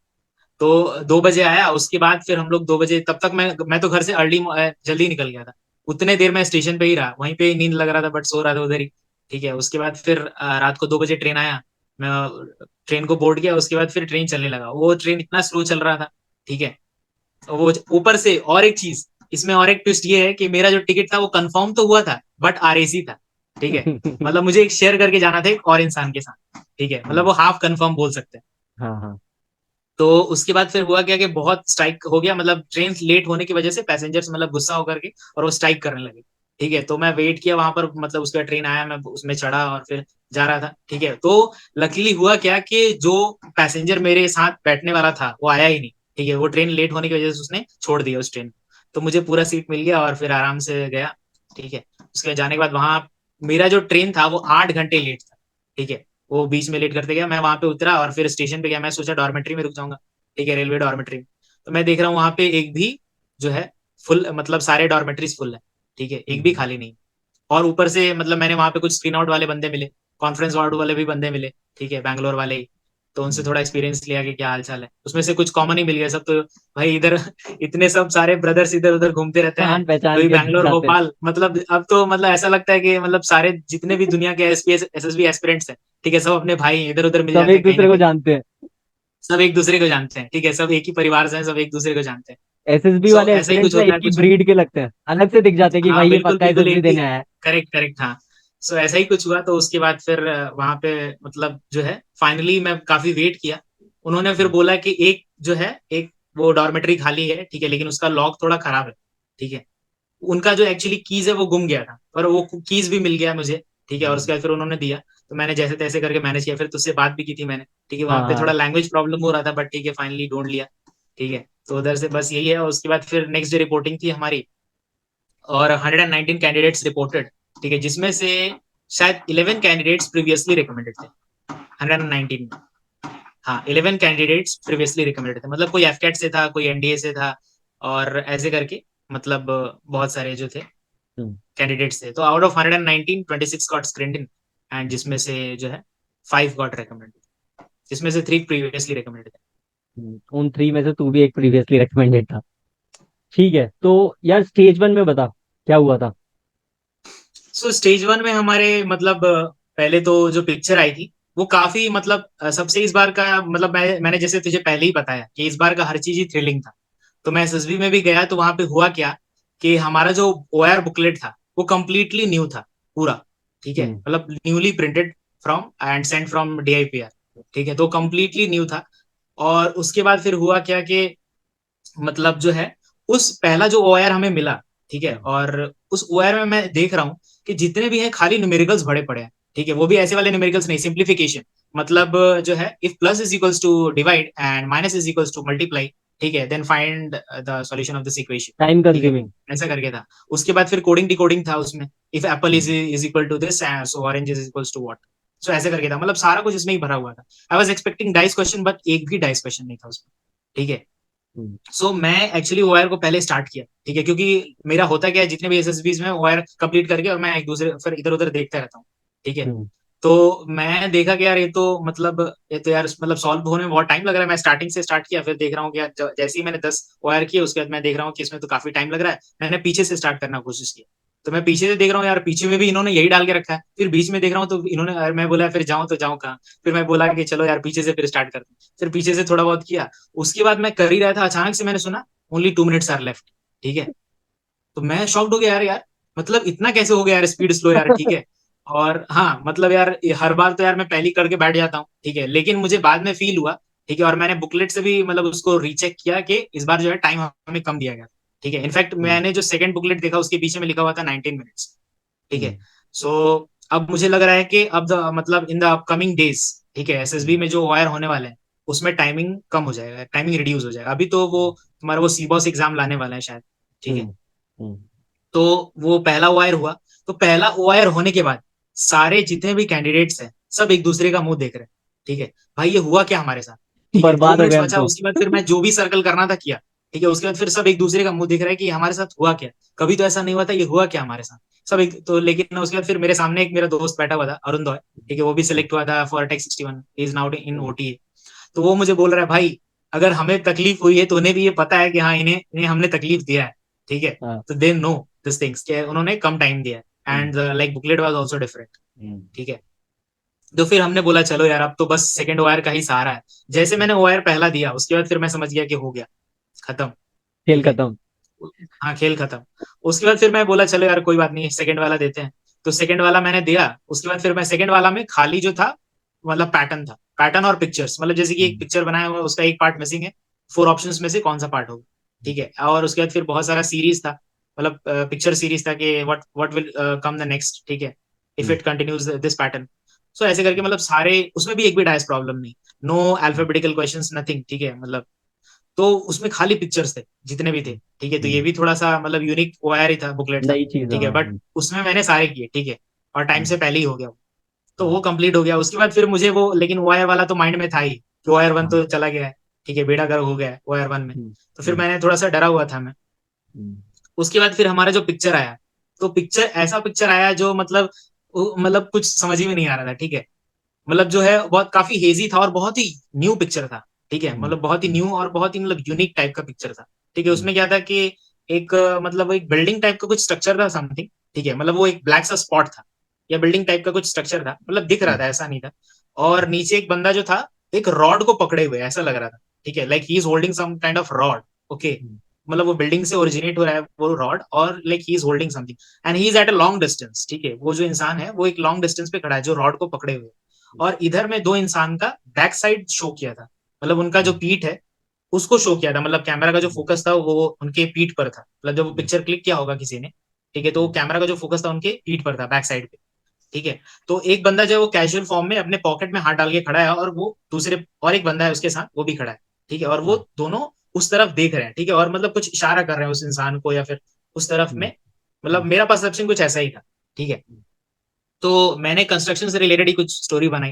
तो 2 बजे आया, उसके बाद फिर हम लोग 2 बजे, तब तक मैं तो घर से अर्ली जल्दी निकल गया था। उतने देर मैं स्टेशन पे ही रहा, वहीं पे ही नींद लग रहा था बट सो रहा था उधर ही, ठीक है। उसके बाद फिर रात को 2 बजे ट्रेन आया, मैं ट्रेन को बोर्ड किया, उसके बाद फिर ट्रेन चलने लगा। वो ट्रेन इतना स्लो चल रहा था, ठीक है। वो ऊपर से और एक चीज, इसमें और एक ट्विस्ट ये है कि मेरा जो टिकट था वो कंफर्म तो हुआ था बट आरएसी था, ठीक है। मतलब मुझे एक शेयर करके जाना था एक और इंसान के साथ, ठीक है। मतलब हम्म। वो हाफ कंफर्म बोल सकते हैं। हाँ हाँ। तो उसके बाद फिर हुआ क्या कि बहुत स्ट्राइक हो गया, मतलब ट्रेन लेट होने की वजह से पैसेंजर्स मतलब गुस्सा होकर के और वो स्ट्राइक करने लगे, ठीक है। तो मैं वेट किया वहां पर, मतलब उसका ट्रेन आया, मैं उसमें चढ़ा और फिर जा रहा था, ठीक है। तो लकीली हुआ क्या कि जो पैसेंजर मेरे साथ बैठने वाला था वो आया ही नहीं, ठीक है। वो ट्रेन लेट होने की वजह से उसने छोड़ दिया उस ट्रेन। तो मुझे पूरा सीट मिल गया और फिर आराम से गया, ठीक है। उसके जाने के बाद वहां मेरा जो ट्रेन था वो 8 घंटे लेट था, ठीक है। वो बीच में लेट करते गया, मैं वहां पे उतरा और फिर स्टेशन पे गया। मैं सोचा डॉर्मेट्री में रुक जाऊंगा, ठीक है, रेलवे डॉर्मेट्री में। तो मैं देख रहा हूँ वहां पे एक भी जो है फुल, मतलब सारे डॉर्मेट्रीज फुल है, ठीक है, एक भी हम्म। खाली नहीं। और ऊपर से मतलब मैंने वहां पे कुछ स्क्रीन आउट वाले बंदे मिले, कॉन्फ्रेंस वार्ड वाले भी बंदे मिले, ठीक है, बैंगलोर वाले ही। तो उनसे हम्म। थोड़ा एक्सपीरियंस लिया कि क्या हाल चाल है, उसमें से कुछ कॉमन ही मिल गया सब तो। भाई इधर इतने सब सारे ब्रदर्स इधर उधर घूमते रहते हैं, जान पहचान वही के बैंगलोर जाते हैं। भोपाल, मतलब अब तो मतलब ऐसा लगता है कि मतलब सारे जितने भी दुनिया के एसपीएस एसएसबी एस्पिरेंट्स हैं, ठीक है, सब अपने भाई इधर उधर मिल सब जाते हैं एक कहीं ना दूसरे को कहीं। जानते हैं। सब एक दूसरे को जानते हैं, ठीक है, सब एक ही परिवार से हैं, सब एक दूसरे को जानते हैं। एसएसबी सो वाले ऐसा ही एस्पिरेंट्स कुछ ना होता एक है ही कुछ। ब्रीड के लगते हैं, अलग से दिख जाते हैं कि हाँ भाई ये बिल्कुल पक्का बिल्कुल, एसएसबी एक ही, देने आया है। करेक्ट करेक्ट, हाँ। सो ऐसा ही कुछ हुआ। तो उसके बाद फिर वहां पे मतलब जो है फाइनली मैं काफी वेट किया। उन्होंने फिर बोला कि एक जो है एक वो डॉर्मेट्री खाली है, ठीक है, लेकिन उसका लॉक थोड़ा खराब है, ठीक है। उनका जो एक्चुअली कीज है वो गुम गया था, पर वो कीज भी मिल गया मुझे, ठीक है। और हम्म। उसके बाद फिर उन्होंने दिया, तो मैंने जैसे तैसे करके मैनेज किया। फिर तुझसे बात भी की थी मैंने, ठीक है। वहां हाँ पे थोड़ा हाँ। लैंग्वेज प्रॉब्लम हो रहा था बट ठीक है, फाइनली ढूंढ लिया, ठीक है। तो उधर से बस यही है। और उसके बाद फिर नेक्स्ट डे रिपोर्टिंग थी हमारी, और 119 कैंडिडेट्स रिपोर्टेड, ठीक है, जिसमें से शायद 11 कैंडिडेट्स प्रीवियसली रिकमेंडेड थे 119 में। हाँ, 11 कैंडिडेट्स प्रीवियसली रिकमेंडेड थे, मतलब कोई एफकेट से था, कोई एनडीए से था, और ऐसे करके मतलब बहुत सारे जो थे हम्म। कैंडिडेट्स थे। तो out of 119 26 got screened in, and जिसमें से जो है 5 गॉट रिकमेंडेड, जिसमें से 3 प्रीवियसली रिकमेंडेड थे। उन थ्री में से तू भी एक प्रीवियसली रिकमेंडेड था। ठीक है, तो यार स्टेज वन में बता क्या हुआ था। सो स्टेज वन में हमारे मतलब पहले तो जो पिक्चर आई थी वो काफी मतलब सबसे इस बार का मतलब मैंने जैसे तुझे पहले ही बताया कि इस बार का हर चीज ही थ्रिलिंग था। तो मैं एसएसबी में भी गया, तो वहां पे हुआ क्या कि हमारा जो ओआर बुकलेट था वो कम्प्लीटली न्यू था पूरा, ठीक है, हम्म। मतलब newly printed from and Saint from DIPR, ठीक है। तो कम्प्लीटली न्यू था। और उसके बाद फिर हुआ क्या कि मतलब जो है उस पहला जो ओआर हमें मिला, ठीक है, हम्म। और उस ओआर में मैं देख रहा हूँ कि जितने भी हैं खाली न्यूमेरिकल्स भरे पड़े हैं, ठीक है, वो भी ऐसे वाले न्यूमेरिकल्स नहीं, सिंप्लीफिकेशन, मतलब जो है if plus is equals to divide and minus is equals to multiply, ठीक है, then find the solution of this equation, time ठीक है, कंज्यूमिंग। ऐसा करके था। उसके बाद फिर कोडिंग डिकोडिंग था उसमें, if apple is equal to this so orange is equals to what, so ऐसे करके था, मतलब सारा कुछ इसमें ही भरा हुआ था। I was expecting dice question but एक भी डाइस क्वेश्चन नहीं था उसमें, ठीक है। सो मैं एक्चुअली ओआर को पहले स्टार्ट किया, ठीक है, क्योंकि मेरा होता क्या है, जितने भी एसएसबीज में ओआर कंप्लीट करके और मैं एक दूसरे फिर इधर उधर देखता रहता हूँ, ठीक है। तो मैं देखा कि यार ये तो यार मतलब सॉल्व होने में बहुत टाइम लग रहा है। मैं स्टार्टिंग से स्टार्ट किया, फिर देख रहा हूँ कि यार जैसे ही मैंने 10 ओआर किए उसके बाद मैं देख रहा हूँ कि इसमें तो काफी टाइम लग रहा है। मैंने पीछे से स्टार्ट करना कोशिश किया, तो मैं पीछे से देख रहा हूँ यार पीछे में भी इन्होंने यही डाल के रखा है, फिर बीच में देख रहा हूँ तो इन्होंने, मैं बोला फिर जाऊँ तो जाऊँ कहाँ। फिर मैं बोला कि चलो यार पीछे से फिर स्टार्ट करते हैं, फिर पीछे से थोड़ा बहुत किया। उसके बाद मैं कर ही रहा था, अचानक से मैंने सुना ओनली 2 मिनट्स आर लेफ्ट, ठीक है। तो मैं शॉक्ड हो गया यार, मतलब इतना कैसे हो गया यार, स्पीड स्लो यार, ठीक है। और हाँ मतलब यार हर बार तो यार मैं पहली करके बैठ जाता हूँ, ठीक है, लेकिन मुझे बाद में फील हुआ, ठीक है, और मैंने बुकलेट से भी मतलब उसको रीचेक किया कि इस बार जो है टाइम हमें कम दिया गया, ठीक है। इनफैक्ट मैंने जो सेकंड बुकलेट देखा उसके पीछे में लिखा हुआ था 19 मिनट्स, ठीक है। सो अब मुझे लग रहा है कि अब मतलब इन द अपकमिंग डेज, ठीक है, एसएसबी में जो वायर होने वाले हैं उसमें टाइमिंग कम हो जाएगा, टाइमिंग रिड्यूस हो जाएगा। अभी तो वो तुम्हारा वो सीबॉस एग्जाम लाने वाला है शायद, ठीक है। तो वो पहला वायर हुआ, तो पहला वायर होने के बाद सारे जितने भी कैंडिडेट्स हैं सब एक दूसरे का मुंह देख रहे हैं, ठीक है। भाई ये हुआ क्या हमारे साथ, ठीक है, दो बर्बाद हो मिनट्स गए हम बचा, तो। उसके बाद फिर मैं जो भी सर्कल करना था किया, ठीक है। उसके बाद फिर सब एक दूसरे का मुंह देख रहा है कि हमारे साथ हुआ क्या, कभी तो ऐसा नहीं हुआ था, ये हुआ क्या हमारे साथ, सब एक तो। लेकिन उसके बाद फिर मेरे सामने एक मेरा दोस्त बैठा हुआ था, अरुण दॉय, ठीक है, वो भी सिलेक्ट हुआ था for tech 61, is now in OTA. तो वो मुझे बोल रहा है भाई अगर हमें तकलीफ हुई है तो उन्हें भी ये पता है कि हाँ इन्हें इन्हें हमने तकलीफ दिया है, ठीक है। हाँ। तो दे नो दिस थिंग्स कि उन्होंने कम टाइम दिया है and like booklet was also different, ठीक है। तो फिर हमने बोला चलो यार अब तो बस सेकंड वायर का ही सहारा है। जैसे मैंने वायर पहला दिया उसके बाद फिर मैं समझ गया कि हो गया खत्म, खेल ठीक है। खत्म। हाँ खेल खत्म। उसके बाद फिर मैं बोला चलो यार कोई बात नहीं सेकंड वाला देते हैं। तो सेकंड वाला मैंने दिया, उसके बाद फिर मैं सेकंड वाला में खाली जो था मतलब पैटर्न था, पैटर्न और पिक्चर्स, मतलब जैसे कि एक पिक्चर बनाया हुआ है, उसका एक पार्ट मिसिंग है, 4 ऑप्शंस में से कौन सा पार्ट होगा, ठीक है। और उसके बाद फिर बहुत सारा सीरीज था, मतलब पिक्चर सीरीज था कि what will come the next, ठीक है, if it continues this pattern. So ऐसे करके मतलब सारे उसमें भी एक भी डाइस प्रॉब्लम नहीं, नो अल्फाबेटिकल क्वेश्चंस नथिंग, ठीक है, मतलब। तो उसमें खाली पिक्चर्स थे जितने भी थे, ठीक है। तो ये भी थोड़ा सा मतलब यूनिक ओआर ही था, बुकलेट था, नई चीज। ठीक है, हाँ। बट उसमें मैंने सारे किए, ठीक है, और टाइम से पहले ही हो गया। तो वो कंप्लीट हो गया। उसके बाद फिर मुझे वो लेकिन ओआर वाला तो माइंड में था ही कि ओआर वन तो चला गया है, ठीक है, बेड़ा गर्क हो गया है ओआर वन में। तो फिर मैंने थोड़ा सा डरा हुआ था मैं। उसके बाद फिर हमारा जो पिक्चर आया, तो पिक्चर ऐसा पिक्चर आया जो मतलब मतलब कुछ समझ ही में नहीं आ रहा था, ठीक है। मतलब जो है बहुत काफी हेजी था और बहुत ही न्यू पिक्चर था, ठीक है, मतलब बहुत ही न्यू और बहुत ही मतलब यूनिक टाइप का पिक्चर था, ठीक है। उसमें क्या था कि एक मतलब एक बिल्डिंग टाइप का कुछ स्ट्रक्चर था समथिंग, ठीक है, मतलब वो एक ब्लैक सा स्पॉट था या बिल्डिंग टाइप का कुछ स्ट्रक्चर था, मतलब दिख रहा था, ऐसा नहीं था। और नीचे एक बंदा जो था एक रॉड को पकड़े हुए ऐसा लग रहा था, ठीक है, like he is holding some kind of rod, okay. मतलब वो बिल्डिंग से ओरिजिनेट हो रहा है वो रॉड, और like he is holding something and he is at a long distance, ठीक है। वो जो इंसान है वो एक लॉन्ग डिस्टेंस पे खड़ा है जो रॉड को पकड़े हुए। और इधर में दो इंसान का बैक साइड शो किया था, मतलब उनका जो पीठ है उसको शो किया था, मतलब कैमरा का जो फोकस था वो उनके पीठ पर था, मतलब जब वो पिक्चर क्लिक किया होगा किसी ने, ठीक है, तो वो कैमरा का जो फोकस था उनके पीठ पर था, बैक साइड पे, ठीक है। तो एक बंदा जो है वो कैजुअल फॉर्म में अपने पॉकेट में हाथ डाल के खड़ा है, और वो दूसरे और एक बंदा है उसके साथ वो भी खड़ा है, ठीक है, और वो दोनों उस तरफ देख रहे हैं, ठीक है, और मतलब कुछ इशारा कर रहे हैं उस इंसान को या फिर उस तरफ में। मतलब मेरा परसेप्शन कुछ ऐसा ही था, ठीक है। तो मैंने कंस्ट्रक्शन से रिलेटेड ही कुछ स्टोरी बनाई,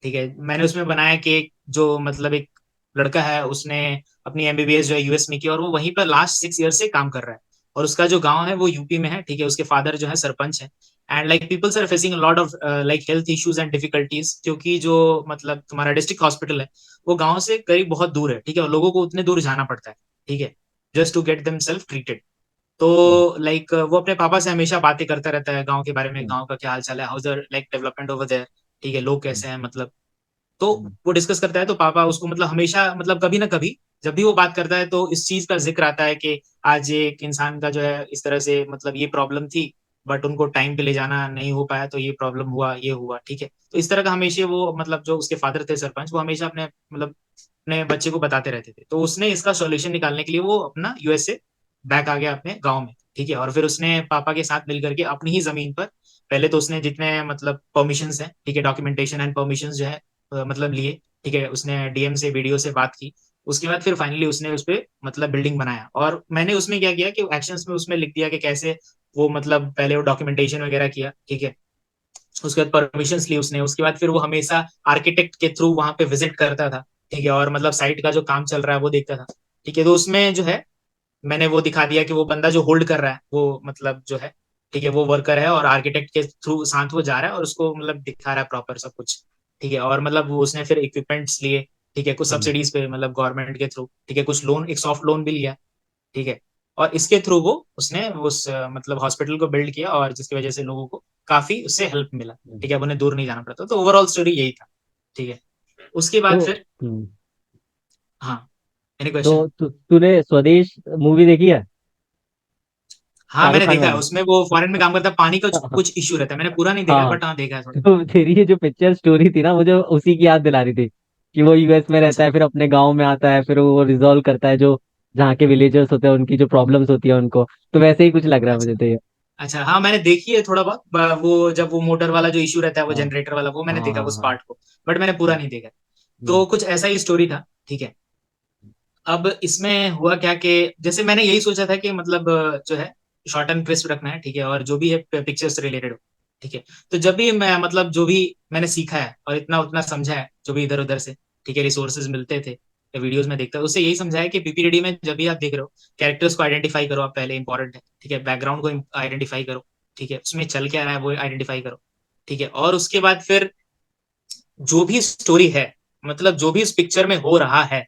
ठीक है। मैंने उसमें बनाया कि जो मतलब एक लड़का है उसने अपनी एमबीबीएस जो है यूएस में की और वो वहीं पर लास्ट 6 ईयर से काम कर रहा है, और उसका जो गांव है वो यूपी में है, ठीक है। उसके फादर जो है सरपंच है, and like peoples are facing lot of like health issues and difficulties, क्योंकि जो मतलब तुम्हारा डिस्ट्रिक्ट हॉस्पिटल है वो गाँव से करीब बहुत दूर है, ठीक है, और लोगों को उतने दूर जाना पड़ता है, ठीक है, just to get them self treated. तो लाइक वो अपने पापा से हमेशा बातें करता रहता है गांव के बारे में, गांव का क्या हाल चाल है, how's like development over there, ठीक है, लोग कैसे हैं मतलब। तो वो डिस्कस करता है तो पापा उसको मतलब हमेशा मतलब कभी ना कभी जब भी वो बात करता है तो इस चीज का जिक्र आता है कि आज एक इंसान का जो है इस तरह से मतलब ये प्रॉब्लम थी, बट उनको टाइम पे ले जाना नहीं हो पाया तो ये प्रॉब्लम हुआ, ये हुआ, ठीक है। तो इस तरह का हमेशा वो मतलब जो उसके फादर थे सरपंच वो हमेशा अपने मतलब अपने बच्चे को बताते रहते थे। तो उसने इसका सॉल्यूशन निकालने के लिए वो अपना यूएसए बैक आ गया अपने गाँव में, ठीक है। और फिर उसने पापा के साथ मिल करके अपनी ही जमीन पर पहले तो उसने जितने मतलब परमिशंस हैं, ठीक है, डॉक्यूमेंटेशन एंड परमिशंस जो है मतलब लिए, ठीक है, उसने डीएम से बीडीओ से बात की। उसके बाद फिर फाइनली उसने उस पे मतलब बिल्डिंग बनाया। और मैंने उसमें क्या किया कि एक्शंस में उसमें लिख दिया कि कैसे वो मतलब पहले वो डॉक्यूमेंटेशन वगैरह किया, ठीक है, उसके बाद परमिशन ली उसने। उसके बाद फिर वो हमेशा आर्किटेक्ट के थ्रू वहां पे विजिट करता था, ठीक है, और मतलब साइट का जो काम चल रहा है वो देखता था, ठीक है। तो उसमें जो है मैंने वो दिखा दिया कि वो बंदा जो होल्ड कर रहा है वो मतलब जो है, ठीक है, वो वर्कर है और आर्किटेक्ट के थ्रू साथ वो जा रहा है और उसको मतलब दिखा रहा है प्रॉपर सब कुछ, ठीक है। और मतलब वो उसने फिर इक्विपमेंट्स लिए, ठीक है, कुछ हम्म। सब्सिडीज पे मतलब गवर्नमेंट के थ्रू, ठीक है, कुछ लोन, एक सॉफ्ट लोन भी लिया, ठीक है। और इसके थ्रू वो उसने उस मतलब हॉस्पिटल को बिल्ड किया और जिसकी वजह से लोगों को काफी उससे हेल्प मिला, ठीक है, अब उन्हें दूर नहीं जाना पड़ता। तो ओवरऑल स्टोरी यही था, ठीक है। उसके बाद तो फिर हाँ, एनी क्वेश्चन? तूने स्वदेश मूवी देखी है, हाँ शाहरुख मैंने खान देखा है, वाली? उसमें वो फॉरेन में काम करता है, पानी का कुछ इश्यू रहता है, मैंने पूरा नहीं देखा है हाँ। बट हाँ देखा है थोड़ा। तो तेरी ये जो पिक्चर स्टोरी थी ना, मुझे उसी की याद दिला रही थी कि वो यूएस में रहता अच्छा है, फिर अपने गांव में आता है, फिर वो रिजॉल्व करता है जो जहाँ के विलेजर्स होते हैं उनकी जो प्रॉब्लम्स होती है उनको। तो वैसे ही कुछ लग रहा है मुझे अच्छा। तो ये। अच्छा हाँ मैंने देखी है थोड़ा बहुत, वो जब वो मोटर वाला जो इशू रहता है, वो हाँ जनरेटर वाला, वो मैंने हाँ देखा हाँ उस हाँ। पार्ट को, बट मैंने पूरा हम्म, नहीं देखा। हम्म, तो कुछ ऐसा ही स्टोरी था, ठीक है। अब इसमें हुआ क्या कि जैसे मैंने यही सोचा था कि मतलब जो है शॉर्ट एंड क्रिस्प रखना है, ठीक है, और जो भी है पिक्चर से रिलेटेड हो, ठीक है। तो जब भी मैं मतलब जो भी मैंने सीखा है और इतना उतना समझा है जो भी इधर उधर से, ठीक है, रिसोर्सेज मिलते थे या वीडियोस में देखता, उससे यही समझा है कि पीपीडीडी में जब भी आप देख रहे हो, कैरेक्टर्स को आइडेंटिफाई करो आप पहले, इंपॉर्टेंट है, ठीक है, बैकग्राउंड को आइडेंटिफाई करो, ठीक है, उसमें चल क्या रहा है वो आइडेंटिफाई करो, ठीक है। और उसके बाद फिर जो भी स्टोरी है, मतलब जो भी इस पिक्चर में हो रहा है,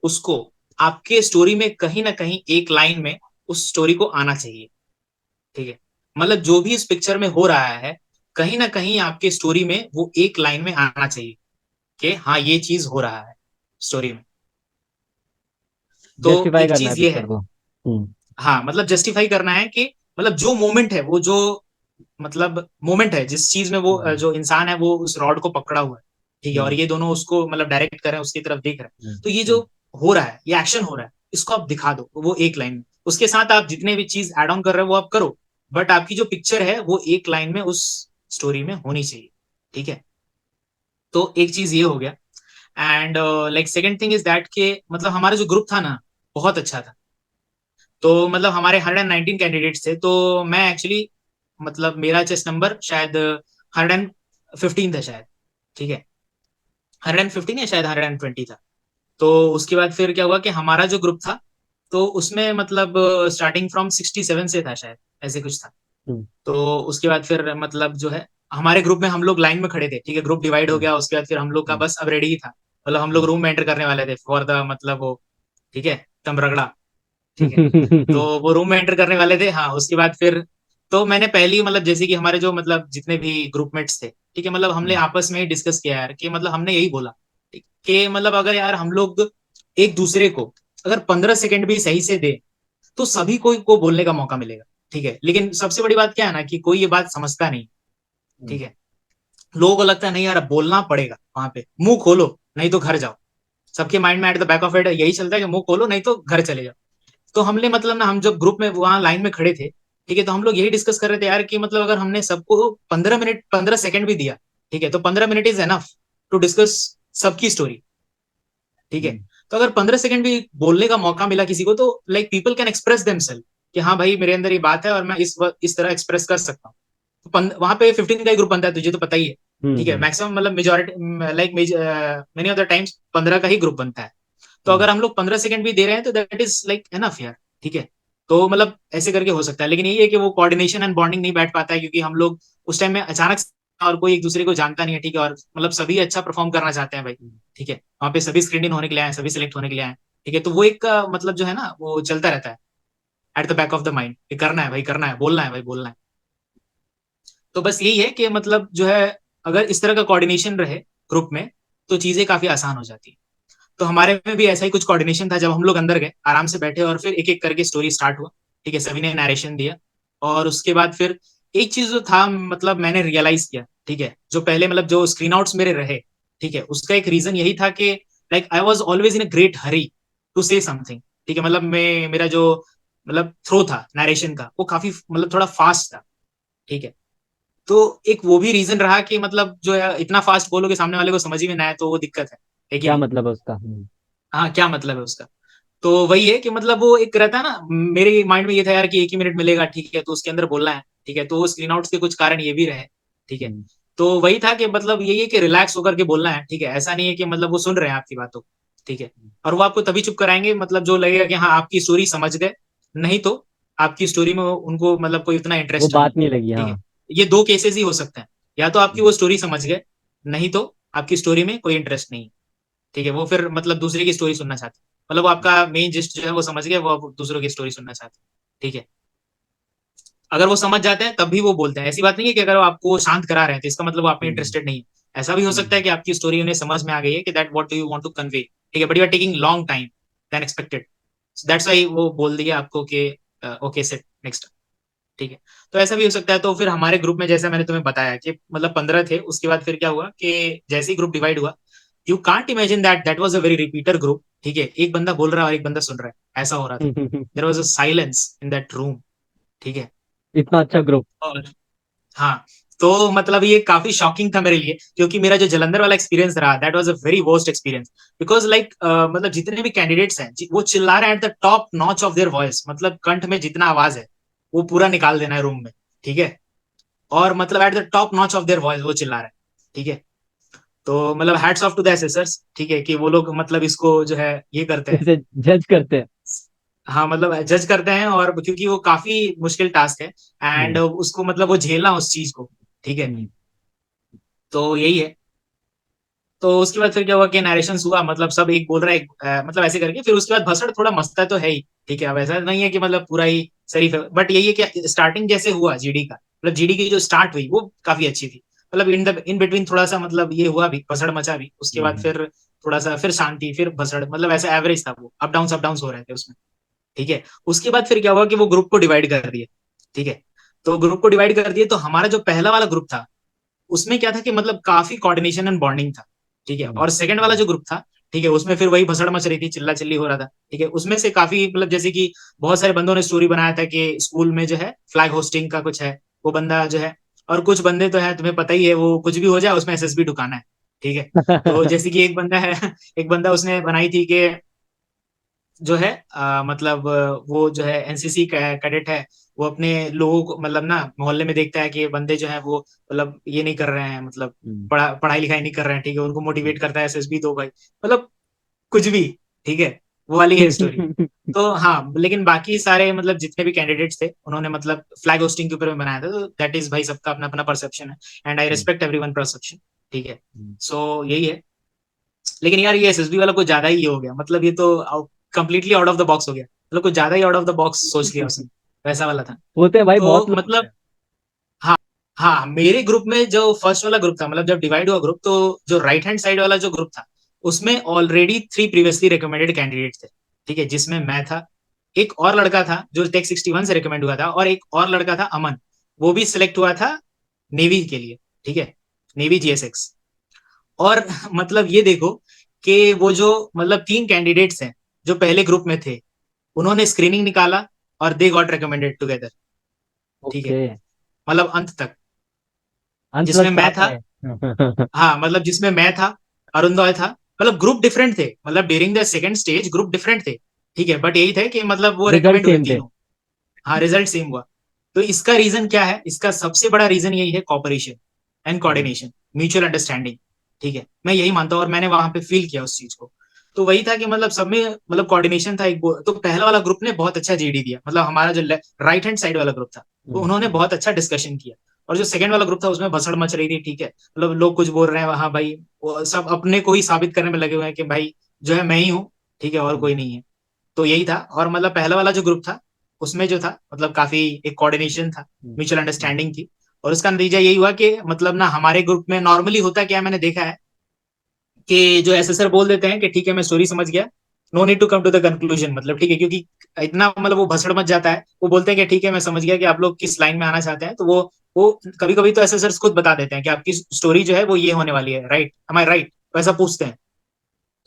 उसको आपके स्टोरी में कहीं ना कहीं एक लाइन में उस स्टोरी को आना चाहिए, ठीक है। मतलब जो भी इस पिक्चर में हो रहा है, कहीं ना कहीं आपके स्टोरी में वो एक लाइन में आना चाहिए कि हाँ ये चीज हो रहा है स्टोरी में। तो जस्टिफाई एक करना है चीज ये पिक्चर है, को। हाँ मतलब जस्टिफाई करना है कि मतलब जो मोमेंट है, वो जो मतलब मोमेंट है जिस चीज में वो हम्म, जो इंसान है वो उस रॉड को पकड़ा हुआ है, ठीक है, और हम्म, ये दोनों उसको मतलब डायरेक्ट कर रहे हैं, उसकी तरफ देख रहे हैं। हम्म, तो ये जो हम्म, हो रहा है, ये एक्शन हो रहा है, इसको आप दिखा दो वो एक लाइन में, उसके साथ आप जितने भी चीज एड ऑन कर रहे हो वो आप करो, बट आपकी जो पिक्चर है वो एक लाइन में उस स्टोरी में होनी चाहिए, ठीक है। तो एक चीज ये हो गया। And like second thing is that के मतलब हमारा जो ग्रुप था ना, बहुत अच्छा था। तो मतलब हमारे 119 कैंडिडेट्स थे, तो मैं एक्चुअली मतलब मेरा चेस नंबर शायद 115 था शायद, ठीक है, 115 या शायद 120 था। तो उसके बाद फिर क्या हुआ कि हमारा जो ग्रुप था, तो उसमें मतलब स्टार्टिंग फ्रॉम 67 से था शायद, ऐसे कुछ था। हम्म, तो उसके बाद फिर मतलब जो है हमारे ग्रुप में हम लोग लाइन में खड़े थे, ठीक है, ग्रुप डिवाइड हो हम्म, गया। उसके बाद फिर हम लोग का हम्म, बस अब रेडी ही था, मतलब हम लोग हम्म, रूम में एंटर करने वाले थे फॉर द मतलब वो, ठीक है, तम रगड़ा, ठीक है। तो हम्म, वो रूम में एंटर करने वाले थे, हाँ। उसके बाद फिर तो मैंने पहली मतलब जैसे कि हमारे जो मतलब जितने भी ग्रुपमेट्स थे, ठीक है, मतलब हमने आपस में ही डिस्कस किया यार कि मतलब हमने यही बोला, ठीक, कि मतलब अगर यार हम लोग एक दूसरे को अगर 15 सेकंड भी सही से दे तो सभी को बोलने का मौका मिलेगा, ठीक है। लेकिन सबसे बड़ी बात क्या है ना कि कोई ये बात समझता नहीं, ठीक है। लोगों को लगता है नहीं यार अब बोलना पड़ेगा, वहां पे मुंह खोलो नहीं तो घर जाओ। सबके माइंड में eight the back of head यही चलता है कि मुंह खोलो नहीं तो घर चले जाओ। तो हमने मतलब ना हम जब ग्रुप में वहां लाइन में खड़े थे, ठीक है, तो हम लोग यही डिस्कस कर रहे थे यार कि मतलब अगर हमने सबको 15 मिनट 15 सेकंड भी दिया, ठीक है, तो 15 minute is enough to discuss सबकी स्टोरी, ठीक है। हम्म, तो अगर 15 सेकंड भी बोलने का मौका मिला किसी को, तो like people can express themselves कि हाँ भाई मेरे अंदर ये बात है और मैं इस तरह एक्सप्रेस कर सकता हूँ। तो वहां पे 15 का ही ग्रुप बनता है, तुझे तो पता ही है, ठीक है, हम्म, मैक्सिमम मतलब majority like many of the times 15 का ही ग्रुप बनता है। तो हम्म, अगर हम लोग 15 सेकंड भी दे रहे हैं तो दैट इज लाइक एनफ यार, ठीक है। तो मतलब ऐसे करके हो सकता है, लेकिन यही है कि वो कोऑर्डिनेशन एंड बॉन्डिंग नहीं बैठ पाता है क्योंकि हम लोग उस टाइम में अचानक और कोई एक दूसरे को जानता नहीं है, ठीक है, और मतलब सभी अच्छा परफॉर्म करना चाहते हैं भाई, ठीक है, वहाँ पे सभी स्क्रीन इन होने के लिए आए, सभी सिलेक्ट होने के लिए आए, ठीक है। तो वो एक मतलब जो है ना वो चलता रहता है eight the back of the mind, करना है भाई, करना है, बोलना है भाई, बोलना है। तो बस यही है कि मतलब जो है अगर इस तरह का कोऑर्डिनेशन रहे ग्रुप में तो चीजें काफी आसान हो जाती है। तो हमारे में भी ऐसा ही कुछ कोऑर्डिनेशन था, जब हम लोग अंदर गए आराम से बैठे और फिर एक एक करके स्टोरी स्टार्ट हुआ, ठीक है, सभी ने नरेशन दिया। और उसके बाद फिर एक चीज जो था मतलब मैंने रियलाइज किया, ठीक है, जो पहले मतलब जो स्क्रीन आउट्स मेरे रहे, ठीक है, उसका एक रीजन यही था कि like I was always in a great hurry to say something, ठीक है, मतलब मैं मेरा जो मतलब थ्रो था नरेशन का, वो काफी मतलब थोड़ा फास्ट था। ठीक है, तो एक वो भी रीजन रहा कि मतलब जो है इतना फास्ट बोलोगे सामने वाले को समझ ही में ना आए तो वो दिक्कत है कि क्या नहीं। मतलब है उसका? हाँ, क्या मतलब है उसका। तो वही है कि मतलब वो एक रहता है ना, मेरे माइंड में ये था यार कि एक ही मिनट मिलेगा, ठीक है, तो उसके अंदर बोलना है, ठीक है, तो वो स्क्रीन आउट्स के कुछ कारण ये भी रहे। ठीक है, हम्म। तो वही था कि मतलब यही है कि रिलैक्स होकर के बोलना है, ठीक है, ऐसा नहीं है कि मतलब वो सुन रहे हैं आपकी बातों को, ठीक है, और वो आपको तभी चुप कराएंगे मतलब जो लगेगा कि हाँ आपकी स्टोरी समझ गए, नहीं तो आपकी स्टोरी में उनको मतलब कोई उतना वो इंटरेस्ट नहीं। बात नहीं लगी, ठीक हाँ। है, ये दो केसेस ही हो सकते हैं, या तो आपकी वो हम्म। स्टोरी समझ गए, नहीं तो आपकी स्टोरी में कोई इंटरेस्ट नहीं है। ठीक है, वो फिर मतलब दूसरे की स्टोरी सुनना चाहते हैं, मतलब वो आपका मेन जिस्ट जो है वो समझ गए, वो अब दूसरों की स्टोरी सुनना चाहते हैं। ठीक है, अगर वो समझ जाते हैं तब भी वो बोलते हैं, ऐसी बात नहीं है कि अगर वो आपको शांत करा रहे हैं तो इसका मतलब वो आप में हम्म। इंटरेस्टेड नहीं है। ऐसा भी हो सकता है हम्म। कि आपकी स्टोरी उन्हें समझ में आ गई है कि that what do you want to convey, ठीक है, but you are taking long time then expected, that's why वो बोल दिया आपको कि ओके सेट नेक्स्ट। ठीक है, तो ऐसा भी हो सकता है। तो फिर हमारे ग्रुप में जैसा मैंने तुम्हें बताया कि मतलब 15 थे, उसके बाद फिर क्या हुआ कि जैसे ही ग्रुप डिवाइड हुआ, you can't imagine that that was a very repeater group. ठीक है, एक बंदा बोल रहा है और एक बंदा सुन रहा है, ऐसा हो रहा था। There was a silence in that room. ठीक है, इतना अच्छा ग्रुप। और हाँ, तो मतलब ये काफी शॉकिंग था मेरे लिए, क्योंकि मेरा जो जलंधर वाला एक्सपीरियंस रहा that was a very worst experience, because like मतलब जितने भी कैंडिडेट्स हैं वो चिल्ला रहे हैं at the top notch of their voice, मतलब कंठ में जितना आवाज है वो पूरा निकाल देना है रूम में। ठीक है, और मतलब at the top notch of their voice वो चिल्ला रहे हैं। ठीक है, तो मतलब hats off to the assessors, ठीक है, कि वो लोग मतलब इसको जो है ये करते हैं। इसे जज करते हैं। हाँ, मतलब जज करते हैं, और क्योंकि वो काफी मुश्किल टास्क है एंड हम्म। उसको मतलब वो झेलना उस चीज को। ठीक है, हम्म। तो यही है। तो उसके बाद फिर क्या हुआ कि नरेशन हुआ, मतलब सब एक बोल रहा है, एक, मतलब ऐसे करके फिर उसके बाद भसड़ थोड़ा मस्ता तो है ही। ठीक है, अब ऐसा नहीं है कि मतलब पूरा ही शरीफ है, बट यही है कि स्टार्टिंग जैसे हुआ जीडी का, मतलब जीडी की जो स्टार्ट हुई वो काफी अच्छी थी। मतलब इन बिटवीन थोड़ा सा मतलब ये हुआ भी, भसड़ मचा भी, उसके बाद हम्म। फिर थोड़ा सा फिर शांति, फिर भसड़, मतलब ऐसा एवरेज था, वो अप डाउन हो रहे थे उसमें। ठीक है, उसके बाद फिर क्या हुआ कि वो ग्रुप को डिवाइड कर दिए। ठीक है, तो ग्रुप को डिवाइड कर दिए, तो हमारा जो पहला वाला ग्रुप था उसमें क्या था कि मतलब काफी कोऑर्डिनेशन एंड बॉन्डिंग था। ठीक है, हम्म। और सेकंड वाला जो ग्रुप था, ठीक है, उसमें फिर वही भसड़ मच रही थी, चिल्ला चिल्ली हो रहा था। ठीक है, उसमें से काफी मतलब जैसे कि बहुत सारे बंदों ने स्टोरी बनाया था कि स्कूल में जो है फ्लैग होस्टिंग का कुछ है, वो बंदा जो है, और कुछ बंदे तो है तुम्हें पता ही है, वो कुछ भी हो जाए उसमें एसएसबी ढुकाना है। ठीक है, तो जैसे कि एक बंदा है एक बंदा उसने बनाई थी कि जो है मतलब वो जो है एनसीसी कैडेट है, वो अपने लोगों को मतलब ना मोहल्ले में देखता है कि बंदे जो है वो मतलब ये नहीं कर रहे हैं, मतलब हम्म। पढ़ाई लिखाई नहीं कर रहे हैं, ठीक है, उनको मोटिवेट करता है एसएसबी दो भाई, मतलब कुछ भी। ठीक है, वो वाली एक स्टोरी। तो हाँ, लेकिन बाकी सारे मतलब जितने भी कैंडिडेट्स थे उन्होंने मतलब फ्लैग होस्टिंग के ऊपर में बनाया था, तो दैट इज भाई सबका अपना अपना परसेप्शन है, and I respect everyone perception. ठीक है, सो यही है। लेकिन यार ये एसएसबी वाला कुछ ज्यादा ही ये हो गया, मतलब ये तो completely out of the box हो गया, मतलब कुछ ज्यादा ही आउट ऑफ द बॉक्स सोच लिया उसने, वैसा वाला था। होते हैं भाई, तो बहुत लोग होते मतलब हैं। हाँ, हाँ, मेरे ग्रुप में जो फर्स्ट वाला ग्रुप था, मतलब जब डिवाइड हुआ ग्रुप, तो जो राइट हैंड साइड वाला जो ग्रुप था उसमें ऑलरेडी 3 प्रीवियसली रिकमेंडेड कैंडिडेट थे। ठीक है, जिसमें मैं था, एक और लड़का था जो टेक 61 से रिकमेंड हुआ था, और एक और लड़का था अमन, वो भी सिलेक्ट हुआ था नेवी के लिए। ठीक है, नेवी जीएसएक्स। और मतलब ये देखो कि वो जो मतलब 3 कैंडिडेट्स हैं जो पहले ग्रुप में थे, उन्होंने स्क्रीनिंग निकाला और दे गॉट रिकमेंडेड टुगेदर। ठीक है, ओके। मतलब अंत तक, अंत जिसमें तक मैं साथ था। रहे। हाँ, मतलब जिसमें मैं था, अरुण था, मतलब ग्रुप डिफरेंट थे, मतलब during the second stage group different थे। ठीक है, बट यही थे कि मतलब वो रिजल्ट रिकमेंड हुए सेम थे। तीनों। हाँ, रिजल्ट सेम हुआ। तो इसका रीजन क्या है, इसका सबसे बड़ा रीजन यही है, cooperation and coordination, mutual understanding. ठीक है, मैं यही मानता हूँ और मैंने वहां पे फील किया उस चीज को। तो वही था कि मतलब सब में मतलब कोऑर्डिनेशन था। तो पहला वाला ग्रुप ने बहुत अच्छा जीडी दिया, मतलब हमारा जो राइट हैंड साइड वाला ग्रुप था, तो उन्होंने बहुत अच्छा डिस्कशन किया। और जो सेकंड वाला ग्रुप था उसमें भसड़ मच रही थी। ठीक है, मतलब लोग कुछ बोल रहे हैं वहां भाई, वो सब अपने को ही साबित करने में लगे हुए हैं कि भाई जो है मैं ही हूँ, ठीक है, और कोई नहीं है। तो यही था। और मतलब पहला वाला जो ग्रुप था उसमें जो था मतलब काफी एक कोऑर्डिनेशन था, म्यूचुअल अंडरस्टैंडिंग थी। और उसका नतीजा यही हुआ कि मतलब ना हमारे ग्रुप में नॉर्मली होता क्या है, मैंने देखा है कि जो एसएसआर बोल देते हैं कि ठीक है मैं स्टोरी समझ गया, no need to come to the conclusion, मतलब ठीक है, क्योंकि इतना मतलब वो भसड़ मच जाता है, वो बोलते हैं कि ठीक है मैं समझ गया कि आप लोग किस लाइन में आना चाहते हैं, तो वो कभी कभी तो एसएसआर खुद बता देते हैं कि आपकी स्टोरी जो है वो ये होने वाली है, राइट, एम आई राइट, वैसा पूछते हैं।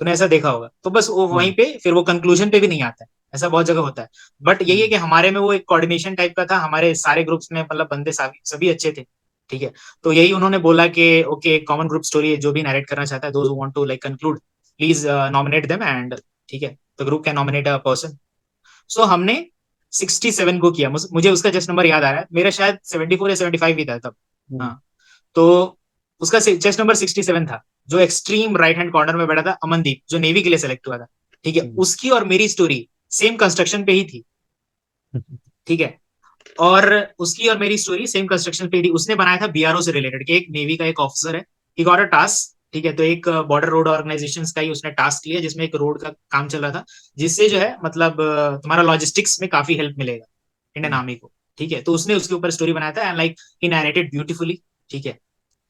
तूने ऐसा देखा होगा, तो बस वो वहीं पे फिर वो कंक्लूजन पे भी नहीं आता है, ऐसा बहुत जगह होता है। बट यही है कि हमारे में वो एक कोऑर्डिनेशन टाइप का था, हमारे सारे ग्रुप्स में मतलब बंदे सभी सभी अच्छे थे, ठीक है। तो यही उन्होंने बोला कि ओके कॉमन ग्रुप स्टोरी है, जो भी नरेट करना चाहता है, those who want to like conclude, please nominate them and ठीक है, the group can nominate a person. So हमने 67 को किया, मुझे उसका जस्ट नंबर याद आ रहा है, मेरा शायद 74 या 75 ही था तब। हम्म, हाँ, तो उसका चेस्ट नंबर 67 था। जो एक्सट्रीम राइट हैंड कॉर्नर में बैठा था अमनदीप, जो नेवी के लिए सेलेक्ट हुआ था, ठीक है, हम्म, उसकी और मेरी स्टोरी सेम कंस्ट्रक्शन पे ही थी, ठीक है। और उसकी और मेरी स्टोरी सेम कंस्ट्रक्शन पे थी। उसने बनाया था बीआरओ से रिलेटेड, कि एक नेवी का एक ऑफिसर है, ही गॉट अ टास्क, ठीक है। तो एक बॉर्डर रोड ऑर्गेनाइजेशन का ही उसने टास्क लिया, जिसमें एक रोड का काम चल रहा था, जिससे जो है मतलब तुम्हारा लॉजिस्टिक्स में काफी हेल्प मिलेगा इंडियन आर्मी को, ठीक है। तो उसने उसके ऊपर स्टोरी बनाया था and like he narrated beautifully, ठीक है।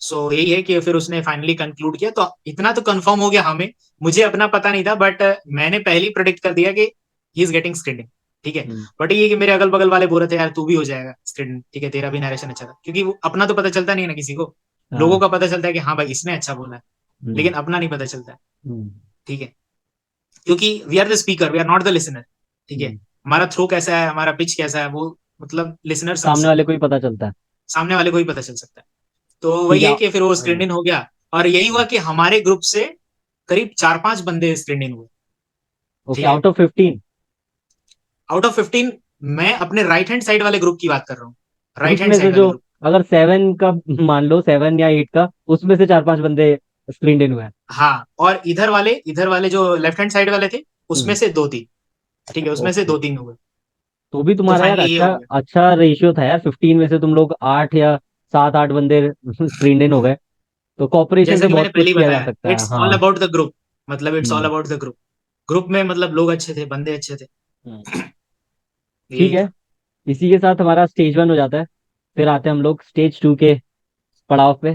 सो यही है कि फिर उसने फाइनली कंक्लूड किया, तो इतना तो कंफर्म हो गया हमें, मुझे अपना पता नहीं था, बट मैंने पहले ही प्रेडिक्ट कर दिया कि ही इज गेटिंग स्क्रीनिंग, ठीक है। हम्म, बट ये कि मेरे अगल बगल वाले बोल रहे थे यार तू भी हो जाएगा स्क्रीनिंग, ठीक है, तेरा भी नरेशन अच्छा था, क्योंकि वो अपना तो पता चलता नहीं है ना किसी को, लोगों हाँ, का पता चलता है कि हाँ भाई इसने अच्छा बोला है, हम्म, लेकिन अपना नहीं पता चलता है, हम्म, ठीक है। क्योंकि we are the speaker, we are not the listener, ठीक है। हम्म। हमारा थ्रो कैसा है, हमारा पिच कैसा है, वो मतलब लिसनर समझ सामने वाले सकता को है, ही पता चलता है। सामने वाले को ही पता चल सकता है। तो ठीक वही है। है कि फिर वो स्क्रीन इन हो गया, और यही हुआ कि हमारे ग्रुप से करीब 4-5 बंदे स्क्रीन इन हुए, ओके, ठीक है। Out of 15। आउट ऑफ 15, मैं अपने राइट हैंड साइड वाले ग्रुप की बात कर रहा हूँ, राइट हैंड उसमें से साइड वाले जो, ग्रुप। अगर 7 का मान लो, 7 या 8 का, उसमें से 4-5 बंदे स्क्रीन इन हुए हैं। हाँ, और इधर वाले जो लेफ्ट हैंड साइड वाले थे, उसमें हम्म। से 2-3, ठीक है, उसमें से ओके। 2-3 हुए। तो भी तो तुम्हारा यार फाइनली ये अच्छा, हो गया। अच्छा रेशियो था यार। 15 में से तुम लोग 8 या 7-8 बंदे स्क्रीन इन हो गए। तो कॉपरेशन जैसा से कि मैंने बहुत पहले कुछ ही किया जा बताया, सकता है। इट्स ऑल हाँ। अबाउट द ग्रुप, मतलब it's all hmm, about the group. Group में मतलब लोग अच्छे थे, बंदे अच्छे थे, हम्म। ठीक यही है। था। इसी के साथ हमारा स्टेज 1 हो जाता है। फिर आते हैं हम लोग स्टेज 2 के पड़ाव पे।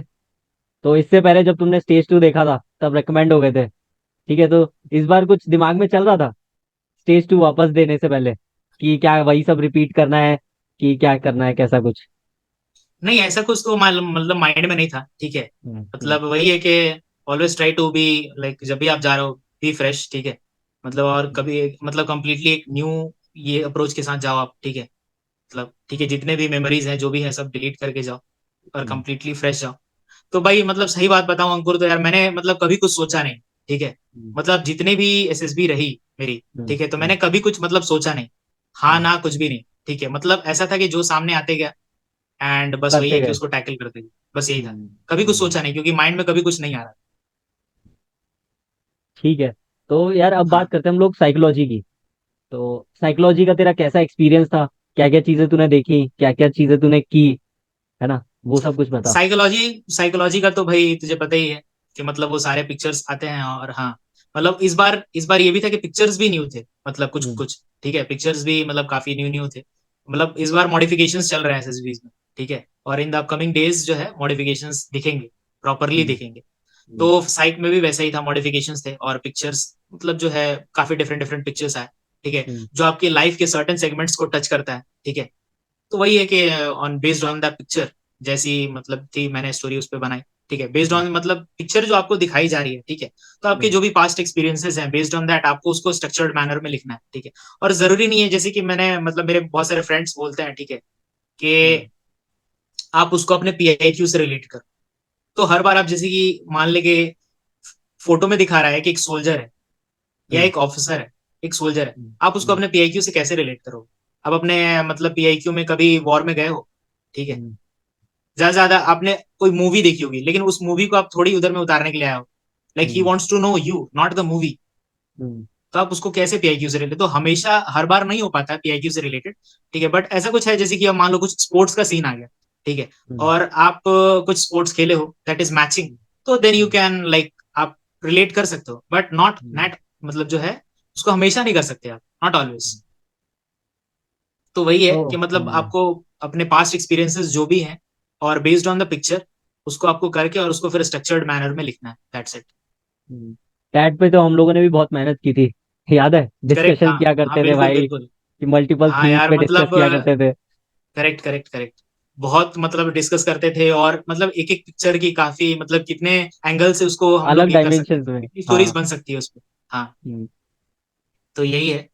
तो इससे पहले जब तुमने स्टेज 2 देखा था तब रेकमेंड हो गए थे, ठीक है। तो इस बार कुछ दिमाग में चल रहा था स्टेज 2 वापस देने से पहले, कि क्या वही सब रिपीट करना है, कि क्या करना है, कैसा कुछ? नहीं, ऐसा कुछ तो मतलब माइंड में नहीं था, ठीक है। हम्म, हम्म, मतलब वही है कि always try to be like, जब भी आप जा रहे हो बी फ्रेश, ठीक है। मतलब और कभी मतलब कंप्लीटली एक न्यू ये अप्रोच के साथ जाओ आप, ठीक है। मतलब ठीक है, जितने भी मेमोरीज हैं जो भी है सब डिलीट करके जाओ, और हम्म, कंप्लीटली फ्रेश जाओ। तो भाई मतलब सही बात बताऊं अंकुर, तो यार मैंने मतलब कभी कुछ सोचा नहीं, ठीक है। हम्म, मतलब जितने भी एसएसबी रही मेरी, हम्म, ठीक है, तो हम्म, मैंने कभी कुछ मतलब सोचा नहीं, हाँ हम्म। ना कुछ भी नहीं, ठीक है। मतलब ऐसा था कि जो सामने आते गया, एंड बस वही करते है कि गए। उसको टैकल करते गए, बस यही था। हम्म, कभी कुछ हम्म। सोचा नहीं, क्योंकि माइंड में कभी कुछ नहीं आ रहा। ठीक है। तो यार अब बात हाँ, करते हैं हम लोग साइकोलॉजी की। तो साइकोलॉजी का तेरा कैसा एक्सपीरियंस था? क्या क्या चीजें तूने देखी, क्या क्या चीजें तूने की, है ना? वो सब कुछ बता। साइकोलॉजी साइकोलॉजी का तो भाई तुझे पता ही है कि मतलब वो सारे पिक्चर्स आते हैं, और हाँ मतलब इस बार ये भी था कि पिक्चर्स भी न्यू थे, मतलब कुछ हम्म, कुछ, ठीक है, पिक्चर्स भी मतलब काफी न्यू न्यू थे। मतलब इस बार मॉडिफिकेशंस चल रहे हैं एसएसबीज में, ठीक है। और इन द अपकमिंग डेज जो है मॉडिफिकेशंस दिखेंगे, प्रॉपरली हम्म, दिखेंगे। हम्म, तो साइक में भी वैसा ही था, मॉडिफिकेशंस थे और पिक्चर्स, मतलब जो है काफी डिफरेंट डिफरेंट पिक्चर्स आए, ठीक है, हम्म, जो आपकी लाइफ के सर्टेन सेगमेंट्स को टच करता है, ठीक है। तो वही है कि on based on the picture, जैसी मतलब थी मैंने स्टोरी उस पर बनाई, ठीक है। बेस्ड हम्म, ऑन मतलब पिक्चर जो आपको दिखाई जा रही है, ठीक है, तो आपके हम्म, जो भी पास्ट एक्सपीरियंसेस हैं, बेस्ड ऑन दैट आपको उसको स्ट्रक्चर्ड मैनर में लिखना है, ठीक है। और जरूरी नहीं है, जैसे कि मैंने मतलब मेरे बहुत सारे फ्रेंड्स बोलते हैं, ठीक है, हम्म, कि आप उसको अपने पीआईक्यू से रिलेट करो। तो हर बार आप जैसे कि मान लेके फोटो में दिखा रहा है कि एक सोल्जर है या हम्म, एक ऑफिसर है, एक सोल्जर है, हम्म, आप उसको हम्म, अपने पीआईक्यू से कैसे रिलेट करोगे? आप अपने मतलब पीआईक्यू में कभी वॉर में गए हो, ठीक है, हम्म, ज्यादा ज्यादा आपने कोई मूवी देखी होगी, लेकिन उस मूवी को आप थोड़ी उधर में उतारने के लिए आए हो, like he hmm, wants to know you not the movie. Hmm, तो आप उसको कैसे पीआईक्यू से रिलेटेड, तो हमेशा हर बार नहीं हो पाता पीआईक्यू से रिलेटेड, ठीक है। बट ऐसा कुछ है जैसे कि अब मान लो कुछ स्पोर्ट्स का सीन आ गया, ठीक है, हम्म, और आप कुछ स्पोर्ट्स खेले हो दैट इज मैचिंग, तो then you hmm, can like आप रिलेट कर सकते हो, बट नॉट हम्म, नेट, मतलब जो है उसको हमेशा नहीं कर सकते आप, नॉट ऑलवेज। तो वही है तो कि मतलब आपको अपने पास्ट एक्सपीरियंसेस जो भी हैं, और बेस्ड ऑन द पिक्चर उसको आपको करके और उसको फिर स्ट्रक्चर्ड मैनर में लिखना है, दैट्स इट। टैट पे तो हम लोगों ने भी बहुत मेहनत की थी। याद है करेक्ट, डिस्कशन हाँ। किया हाँ करते थे बिल्कुल भाई, बिल्कुल। कि मल्टीपल हाँ थीम्स यार पे डिस्कस मतलब किया करते थे। करेक्ट करेक्ट करेक्ट, बहुत मतलब डिस्कस करते थे, और मतलब एक एक पिक्चर की काफी मतलब कितने एंगल से उसको हम अलग लोग ये कर सकते हैं, डायमेंशंस में। कितनी स्टोरीज हाँ। बन सकती है उस पर। हाँ, हम्म, तो यही है।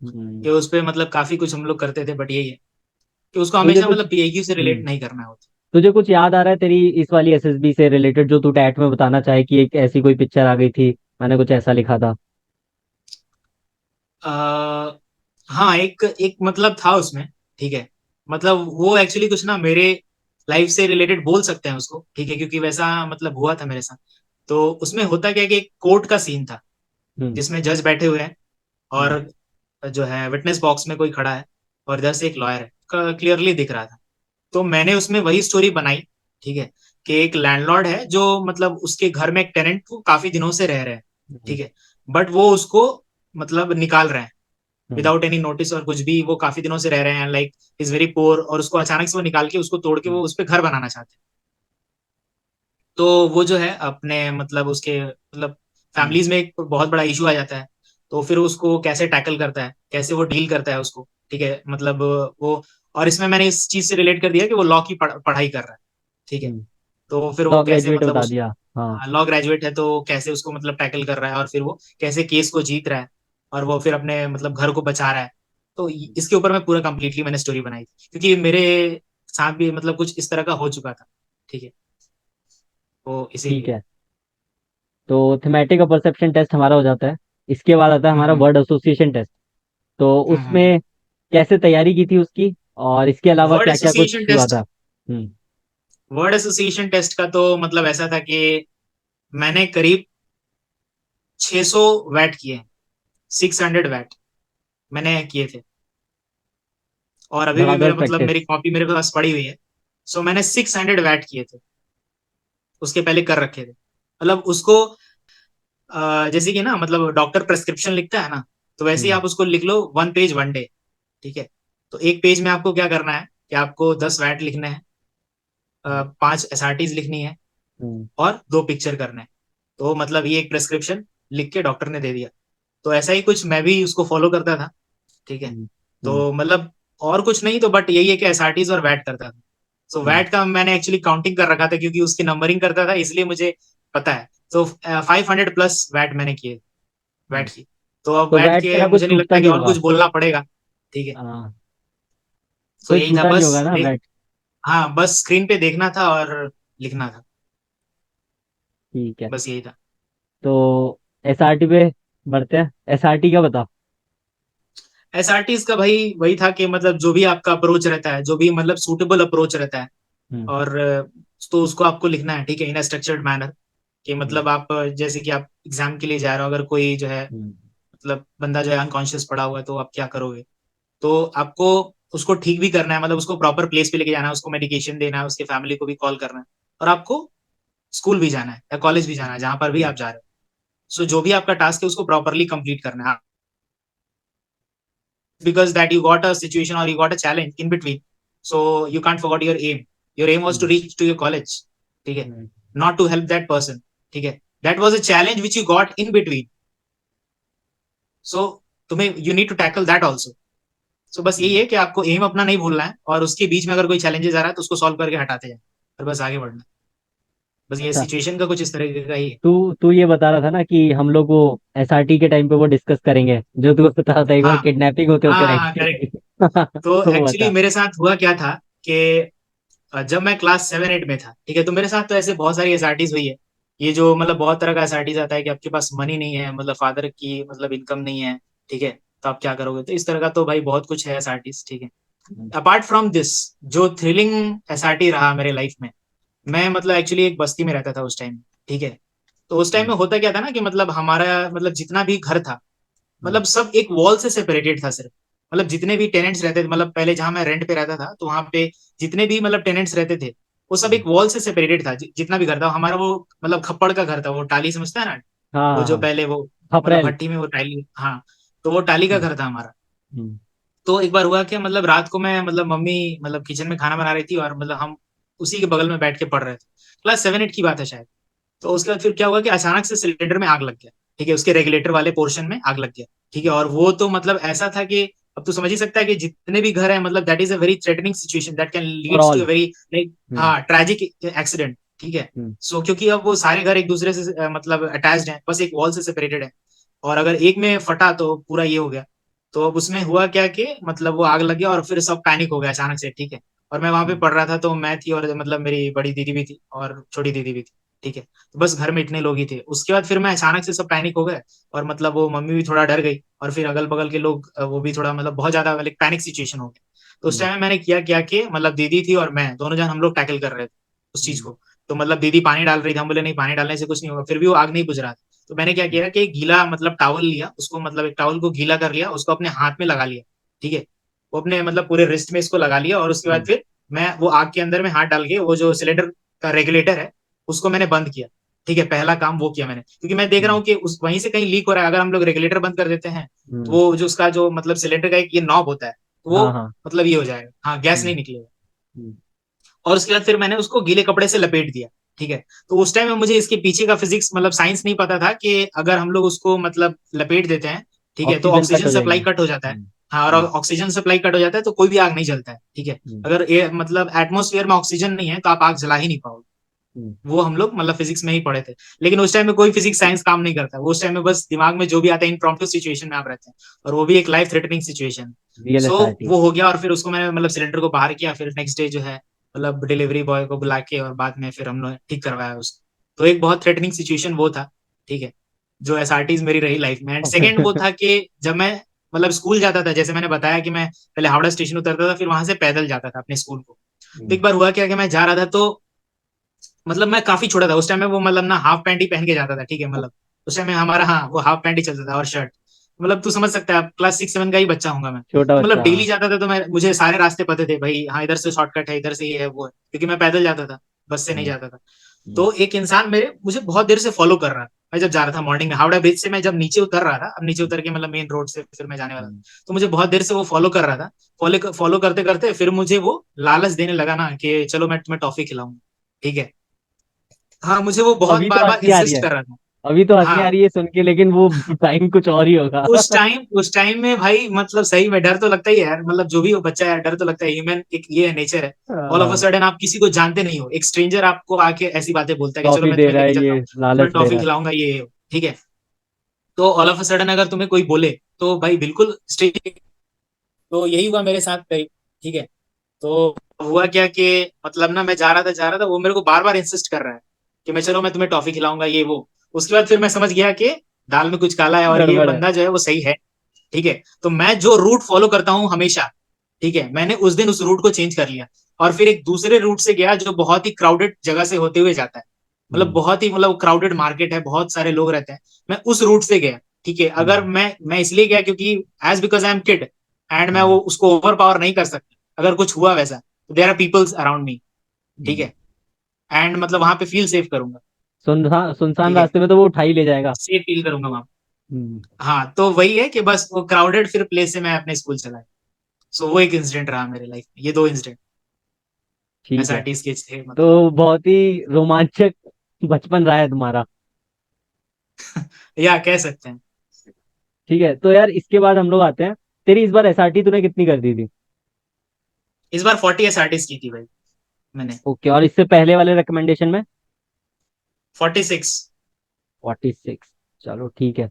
हम्म। कि उस पे मतलब काफी कुछ हम लोग करते थे, बट यही है कि उसको तुझे हमेशा कुछ मतलब पीएक्यू से रिलेट हम्म नहीं करना होता। तुझे कुछ याद आ रहा है तेरी इस वाली एसएसबी से रिलेटेड जो तू टैट में बताना चाहे कि एक ऐसी कोई पिक्चर आ गई थी, मैंने कुछ ऐसा लिखा था? आ, हाँ, एक एक मतलब था उसमें, ठीक है। मतलब वो एक्चुअली कुछ ना मेरे लाइफ से रिलेटेड बोल सकते हैं उसको, ठीक है, क्योंकि वैसा मतलब हुआ था मेरे साथ। तो उसमें होता क्या है कि एक कोर्ट का सीन था हम्म। जिसमें जज बैठे हुए हैं, हम्म। और जो है विटनेस बॉक्स में कोई खड़ा है, और इधर से एक लॉयर है, क्लियरली दिख रहा था। तो मैंने उसमें वही स्टोरी बनाई, ठीक है, कि एक लैंडलॉर्ड है जो मतलब उसके घर में एक टेनेंट को काफी दिनों से रह रहे हैं, हम्म। ठीक है, बट वो उसको मतलब निकाल रहे हैं हम्म। विदाउट एनी नोटिस और कुछ भी। वो काफी दिनों से रह रहे हैं, लाइक इज वेरी पोर, और उसको अचानक से वो निकाल के उसको तोड़ के वो हम्म। उस पर घर बनाना चाहते हैं। तो वो जो है अपने मतलब उसके मतलब हम्म। फैमिलीज में एक बहुत बड़ा इशू आ जाता है। तो फिर उसको कैसे टैकल करता है, कैसे वो डील करता है उसको, ठीक है, मतलब वो। और इसमें मैंने इस चीज से रिलेट कर दिया कि वो लॉ की पढ़ाई कर रहा है, ठीक है। हम्म। तो फिर वो लॉ कैसे ग्रेजुएट मतलब बता उस दिया। हाँ। लॉ ग्रेजुएट है, तो कैसे उसको मतलब टैकल कर रहा है, और फिर वो कैसे केस को जीत रहा है, और वो फिर अपने मतलब घर को बचा रहा है। तो इसके ऊपर मैं पूरा कंप्लीटली मैंने स्टोरी बनाई थी, क्योंकि मेरे साथ भी मतलब कुछ इस तरह का हो चुका था, ठीक है, तो ठीक इसीलिए। है। तो थीमेटिक और परसेप्शन टेस्ट हमारा हो जाता है। इसके बाद आता है हमारा हम्म वर्ड एसोसिएशन टेस्ट। तो हम्म। उसमें कैसे तैयारी की थी उसकी, और इसके अलावा वर्ड क्या क्या कुछ एसोसिएशन हुआ टेस्ट था? हम्म। वर्ड एसोसिएशन टेस्ट का तो मतलब ऐसा था कि मैंने करीब 600 वैट किए, 600 वैट मैंने किए थे। और अभी भी धड़ाधड़ मेरा मतलब प्रैक्टिस। मेरी कॉपी मेरे पास पड़ी हुई है। सो मैंने 600 वैट किए थे, उसके पहले कर रखे थे। मतलब उसको जैसे कि ना मतलब डॉक्टर प्रेस्क्रिप्शन लिखता है ना, तो वैसे ही हम्म। आप उसको लिख लो, 1 पेज 1 डे, ठीक है। तो एक पेज में आपको क्या करना है कि आपको 10 वैट लिखने हैं, 5 एसआरटीज लिखनी है, हम्म। और 2 पिक्चर करने हैं। तो मतलब ये एक प्रेस्क्रिप्शन लिख के डॉक्टर ने दे दिया। तो ऐसा ही कुछ मैं भी उसको फॉलो करता था, ठीक है। हम्म। हम्म। तो मतलब और कुछ नहीं, तो बट यही है कि एसआरटीज और वैट करता था। सो हम्म। वैट का मैंने एक्चुअली काउंटिंग कर रखा था, क्योंकि उसकी नंबरिंग करता था, इसलिए मुझे पता है। तो 500+ वैट मैंने किए, हम्म। वैट की। तो अब तो वैट वैट के तेरा कुछ मुझे नहीं टूटता लगता कि नहीं और होगा? कुछ बोलना पड़ेगा, ठीक है। हाँ। सो कोई यही था टूटा नहीं बस होगा ना वैट? हाँ, बस स्क्रीन पे देखना था और लिखना था, ठीक है। बस यही था। तो एसआरटी पे बढ़ते हैं। एसआरटी क्या बता? एसआरटीज का भाई वही था कि मतलब जो भी आपका अप्रोच रहता है, जो भी मतलब सूटेबल अप्रोच रहता है, हम्म। और तो उसको आपको लिखना है, ठीक है, इन अ स्ट्रक्चर्ड मैनर। कि हम्म। मतलब आप जैसे कि आप एग्जाम के लिए जा रहे हो, अगर कोई जो है हम्म। मतलब बंदा जो है अनकॉन्शियस पड़ा हुआ है, तो आप क्या करोगे। तो आपको उसको ठीक भी करना है, मतलब उसको प्रॉपर प्लेस पे लेके जाना है, उसको मेडिकेशन देना है, उसके फैमिली को भी कॉल करना है, और आपको स्कूल भी जाना है या कॉलेज भी जाना है, जहां पर भी हम्म। आप जा रहे हो। सो जो भी आपका टास्क है उसको प्रॉपरली कंप्लीट करना है, because that you got a situation or you got a challenge in between, so you can't forget your aim was to hmm. reach to your college, ठीक है, हम्म। not to help that person, ठीक है। that was a challenge which you got in between, so तुम्हें you need to tackle that also। so बस यही हम्म। है कि आपको एम अपना नहीं भूलना है, और उसके बीच में अगर कोई चैलेंजेस आ रहा है तो उसको सॉल्व करके हटाते जाए, और बस आगे बढ़ना है। बस ये अच्छा। सिचुएशन का कुछ इस तरह का ही है। तू तू ये बता रहा था ना कि हम लोग वो एसआरटी के टाइम पे वो डिस्कस करेंगे, जो तू बता रहा था एक बार हाँ किडनैपिंग होते होते रह हाँ, गई करेक्ट। थी। तो तो एक्चुअली बता। मेरे साथ हुआ क्या था कि जब मैं क्लास 7-8 में था, ठीक है, तो मेरे साथ तो ऐसे बहुत सारी एसआरटीज हुई है। ये जो मतलब बहुत तरह का एसआरटीज आता है कि आपके पास मनी नहीं है, मतलब फादर की मतलब इनकम नहीं है, ठीक है, तो आप क्या करोगे। तो इस तरह का तो भाई बहुत कुछ है एसआरटीज, ठीक है। हम्म। अपार्ट फ्रॉम दिस, जो थ्रिलिंग एसआरटी रहा मेरे लाइफ में, मैं मतलब एक्चुअली एक बस्ती में रहता था उस टाइम, ठीक है। तो उस टाइम हम्म। में होता क्या था ना कि मतलब हमारा मतलब जितना भी घर था, हम्म। मतलब सब एक वॉल से सेपरेटेड था सिर्फ। मतलब जितने भी टेनेंट्स रहते थे, मतलब पहले जहां मैं रेंट पे रहता था, तो वहां पे जितने भी मतलब टेनेंट्स रहते थे, वो सब हम्म। एक वॉल से सेपरेटेड था। जितना भी घर था हमारा, वो मतलब खप्पड़ का घर था, वो टाली समझता है ना, हाँ वो हाँ जो हाँ। पहले वो मतलब अप्रैल। भट्टी में वो टाली, हाँ, तो वो टाली का हम्म। घर था हमारा। हम्म। तो एक बार हुआ कि मतलब रात को मैं मतलब मम्मी मतलब किचन में खाना बना रही थी, और मतलब हम उसी के बगल में बैठ के पढ़ रहे थे। क्लास 7-8 की बात है शायद। तो उसके बाद फिर क्या हुआ कि अचानक से सिलेंडर में आग लग गया, ठीक है, उसके रेगुलेटर वाले पोर्शन में आग लग गया, ठीक है। और वो तो मतलब ऐसा था कि अब तो समझ ही सकता है कि जितने भी घर है, मतलब that is a very threatening situation that can for leads to all. A very like hmm. हाँ ट्रेजिक एक्सीडेंट, ठीक है। हम्म। सो क्योंकि अब वो सारे घर एक दूसरे से मतलब अटैच्ड हैं, बस एक वॉल से सेपरेटेड है, और अगर एक में फटा तो पूरा ये हो गया। तो अब उसमें हुआ क्या कि मतलब वो आग लग गया और फिर सब पैनिक हो गया अचानक से, ठीक है। और मैं वहां पे पढ़ रहा था, तो मैं थी और मतलब मेरी बड़ी दीदी भी थी और छोटी दीदी भी थी, ठीक है। तो बस घर में इतने लोग ही थे। उसके बाद फिर मैं अचानक से सब पैनिक हो गए, और मतलब वो मम्मी भी थोड़ा डर गई, और फिर अगल बगल के लोग वो भी थोड़ा मतलब बहुत ज्यादा लाइक पैनिक सिचुएशन हो गया। तो उस टाइम में मैंने किया क्या कि मतलब दीदी थी और मैं दोनों जन हम लोग टैकल कर रहे थे उस चीज को। तो मतलब दीदी पानी डाल रही थी, हम बोले नहीं पानी डालने से कुछ नहीं होगा, फिर भी वो आग नहीं बुझ रहा था। तो मैंने क्या किया कि गीला मतलब टॉवल लिया, उसको मतलब एक टॉवल को गीला कर लिया, उसको अपने हाथ में लगा लिया, ठीक है। वो अपने मतलब पूरे रिस्ट में इसको लगा लिया, और उसके बाद फिर मैं वो आग के अंदर में हाथ डाल के वो जो सिलेंडर का रेगुलेटर है उसको मैंने बंद किया, ठीक है। पहला काम वो किया मैंने, क्योंकि मैं देख रहा हूँ कि उस वहीं से कहीं लीक हो रहा है। अगर हम लोग रेगुलेटर बंद कर देते हैं तो वो जो उसका जो मतलब सिलेंडर का एक ये नॉब होता है, तो वो हाँ हाँ। मतलब ये हो जाएगा, हाँ गैस हम्म, नहीं निकलेगा। हम्म। और उसके बाद फिर मैंने उसको गीले कपड़े से लपेट दिया, ठीक है। तो उस टाइम में मुझे इसके पीछे का फिजिक्स मतलब साइंस नहीं पता था कि अगर हम लोग उसको मतलब लपेट देते हैं, ठीक है, तो ऑक्सीजन कट ऑक्सीजन हो सप्लाई जाएगी। कट हो जाता है। हम्म, हाँ, और हम्म, ऑक्सीजन सप्लाई कट हो जाता है तो कोई भी आग नहीं जलता है, ठीक है। हम्म, अगर ये मतलब एटमोसफियर में ऑक्सीजन नहीं है तो आप आग जला ही नहीं पाओगे। हम्म। वो हम लोग मतलब फिजिक्स में ही पढ़े थे। लेकिन उस टाइम में कोई फिजिक्स साइंस काम नहीं करता, वो उस टाइम में बस दिमाग में जो भी आता है इम्प्रॉम्प्टू सिचुएशन में आप रहते हैं, और वो भी एक लाइफ थ्रेटनिंग सिचुएशन। सो VLSRT। वो हो गया, और फिर उसको मैंने मतलब सिलेंडर को बाहर किया, फिर नेक्स्ट डे जो है मतलब डिलीवरी बॉय को बुला के और बाद में फिर हम लोग ठीक करवाया उसको। तो एक बहुत थ्रेटनिंग सिचुएशन वो था, ठीक है, जो एसआरटीज मेरी रही लाइफ में। एंड सेकेंड वो था कि जब मैं मतलब स्कूल जाता था, जैसे मैंने बताया कि मैं पहले हावड़ा स्टेशन उतरता था, फिर वहां से पैदल जाता था अपने स्कूल को। तो एक बार हुआ क्या कि मैं जा रहा था, तो मतलब मैं काफी छोटा था उस टाइम में, वो मतलब ना हाफ पैंट ही पहन के जाता था, ठीक है। मतलब उस टाइम में हमारा, हाँ, वो हाफ पैंट ही चलता था और शर्ट। मतलब तू समझ सकता है, क्लास 6-7 का ही बच्चा हूंगा मैं। छोटा तो मतलब बच्चा, डेली हाँ। जाता था, तो मैं मुझे सारे रास्ते पते थे भाई, हाँ इधर से शॉर्टकट है, इधर से ये है वो है, क्योंकि मैं पैदल जाता था, बस से नहीं हम्म, जाता था। हम्म, तो एक इंसान मेरे मुझे बहुत देर से फॉलो कर रहा था। मैं जब जा रहा था मॉर्निंग में हावड़ा ब्रिज से, मैं जब नीचे उतर रहा था, अब नीचे उतर के मतलब मेन रोड से फिर मैं जाने वाला था, हम्म। तो मुझे बहुत देर से वो फॉलो कर रहा था। फॉलो करते करते फिर मुझे वो लालच देने लगा ना कि चलो मैं तुम्हें टॉफी खिलाऊंगा, ठीक है। हाँ, मुझे वो बहुत अभी तो बार बार हंसी आ रही इंसिस्ट है। कर रहा था। अभी तो हंसी आ हाँ, रही है सुन के, लेकिन वो टाइम कुछ और ही होगा। उस टाइम में भाई मतलब सही में डर तो लगता ही है यार, मतलब जो भी हो बच्चा है, डर तो लगता है, ह्यूमन एक ये है, नेचर है। ऑल ऑफ अ हाँ, सडन आप किसी को जानते नहीं हो, एक स्ट्रेंजर आपको आके ऐसी बातें बोलता है कि चलो टॉफी मैं दे तुम्हें रहा लेके है, चलता ये हूँ, तुम्हें लालच दे टॉफी रहा है। खिलाऊंगा ये, ठीक है। तो ऑल ऑफ अ सडन अगर तुम्हें कोई बोले तो भाई बिल्कुल स्ट्रेंजर। तो यही हुआ मेरे साथ कहीं, ठीक है। तो हुआ क्या कि मतलब ना मैं जा रहा था, वो मेरे को बार बार इंसिस्ट कर रहा है कि मैं चलो मैं तुम्हें टॉफी खिलाऊंगा ये वो। उसके बाद फिर मैं समझ गया कि दाल में कुछ काला है और ये गड़बड़ है। बंदा जो है वो सही है, ठीक है। तो मैं जो रूट फॉलो करता हूँ हमेशा, ठीक है, मैंने उस दिन उस रूट को चेंज कर लिया, और फिर एक दूसरे रूट से गया जो बहुत ही क्राउडेड जगह से होते हुए जाता है। मतलब हम्म, बहुत ही मतलब क्राउडेड मार्केट है, बहुत सारे लोग रहते हैं। मैं उस रूट से गया, ठीक है। अगर हम्म, मैं इसलिए गया क्योंकि as because I am kid, and मैं वो हम्म, उसको ओवर पावर नहीं कर सकता। अगर कुछ हुआ वैसा तो there are peoples around me, ठीक हम्म। है। एंड मतलब वहां पे फील सेफ करूंगा, सुनसान सुनसान ठीक है, रास्ते में तो वो उठा ही ले जाएगा। सेफ फील करूंगा वहां। हम्म, हाँ, तो वही है कि बस वो क्राउडेड फिर प्लेस से मैं अपने स्कूल चला। सो वो एक इंसिडेंट रहा मेरे लाइफ में, ये दो इंसिडेंट ठीक है। एसआरटी स्केच थे मतलब। तो बहुत ही रोमांचक बचपन रहा है तुम्हारा। या कह सकते हैं। ठीक है, तो यार इसके बाद हम लोग आते हैं। तेरी इस बार SRT तूने कितनी कर दी थी? इस बार 40 एसआरटीज की थी भाई मैंने। ओके, और इससे पहले वाले रिकमेंडेशन में? 46। 46। चलो ठीक है।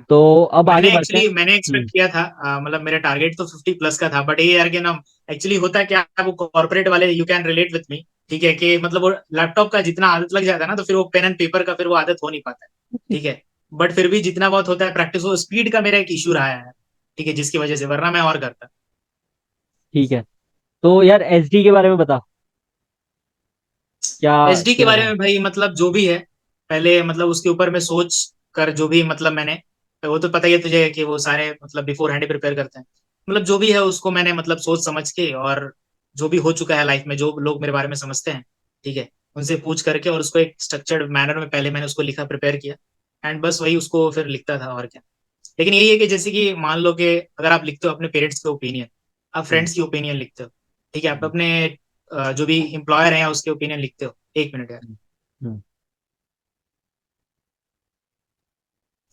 तो अब आगे बढ़ते हैं। मैंने एक्सपेक्ट हम्म, किया था, मतलब मेरा टारगेट तो 50 प्लस का था, बट ये यार कि ना, एक्चुअली होता है क्या, वो कॉर्पोरेट वाले you can relate with me, ठीक है, कि मतलब वो लैपटॉप का जितना आदत लग जाता है ना, तो फिर वो पेन एंड पेपर का फिर वो आदत हो नहीं पाता है, ठीक है। बट फिर भी जितना बहुत होता है प्रैक्टिस, वो स्पीड का मेरा एक इशू रहा है, ठीक है, जिसकी वजह से, वरना मैं और करता। ठीक है। तो यार SD के बारे में बता, क्या एचडी के किया बारे था? में भाई मतलब जो भी है, पहले मतलब उसके ऊपर मैं सोच कर जो भी मतलब मैंने, वो तो पता ही है तुझे कि वो सारे मतलब बिफोर हैंड प्रिपेयर करते हैं। मतलब जो भी है उसको मैंने मतलब सोच समझ के, और जो भी हो चुका है लाइफ में, जो लोग मेरे बारे में समझते हैं, ठीक है, उनसे पूछ करके, और उसको एक स्ट्रक्चर्ड मैनर में पहले मैंने उसको लिखा, प्रिपेयर किया। एंड बस वही उसको फिर लिखता था, और क्या। लेकिन यही है कि जैसे कि मान लो कि अगर आप लिखते हो अपने पेरेंट्स के ओपिनियन, आप हम्म, फ्रेंड्स की ओपिनियन लिखते हो, ठीक है, आप हम्म, अपने जो भी एम्प्लॉयर हैं उसके ओपिनियन लिखते हो, एक मिनट यार। हम्म, हम्म,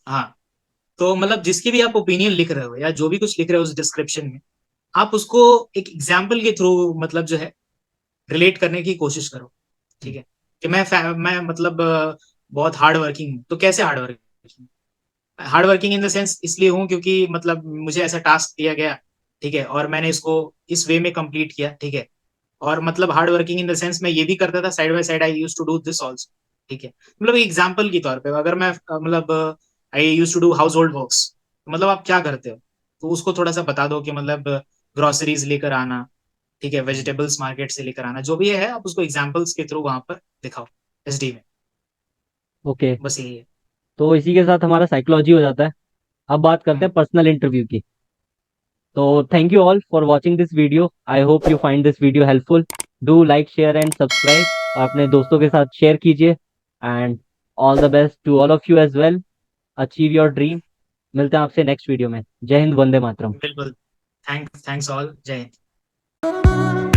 हाँ, तो मतलब जिसकी भी आप ओपिनियन लिख रहे हो या जो भी कुछ लिख रहे हो उस डिस्क्रिप्शन में, आप उसको एक एग्जाम्पल के थ्रू मतलब जो है रिलेट करने की कोशिश करो, ठीक हम्म। है। कि मैं मतलब बहुत हार्ड वर्किंग हूँ, तो कैसे hard working, hard working in the sense इसलिए हूँ क्योंकि मतलब मुझे ऐसा टास्क दिया गया, ठीक है, और मैंने इसको इस वे में कंप्लीट किया, ठीक है। और मतलब hard working in the sense मैं ये भी करता था, side by side I use to do this also, ठीक है। मतलब एग्जाम्पल के तौर पे अगर मैं मतलब I use to do household works, मतलब आप क्या करते हो, तो उसको थोड़ा सा बता दो कि मतलब ग्रोसरीज लेकर आना, ठीक है, वेजिटेबल्स मार्केट से लेकर आना, जो भी है आप उसको एग्जाम्पल्स के थ्रू वहां पर दिखाओ एसडी में। ओके, बस यही है। तो इसी के साथ हमारा साइकोलॉजी हो जाता है। अब बात करते हम्म, हैं पर्सनल इंटरव्यू की। तो thank you all for watching this video, I hope you find this video helpful. Do like share and subscribe, और अपने दोस्तों के साथ शेयर कीजिए। And all the best to all of you as well, achieve your dream. मिलते हैं आपसे next video में। जय हिंद, वंदे मातरम। बिल्कुल। थैंक्स ऑल, जय हिंद।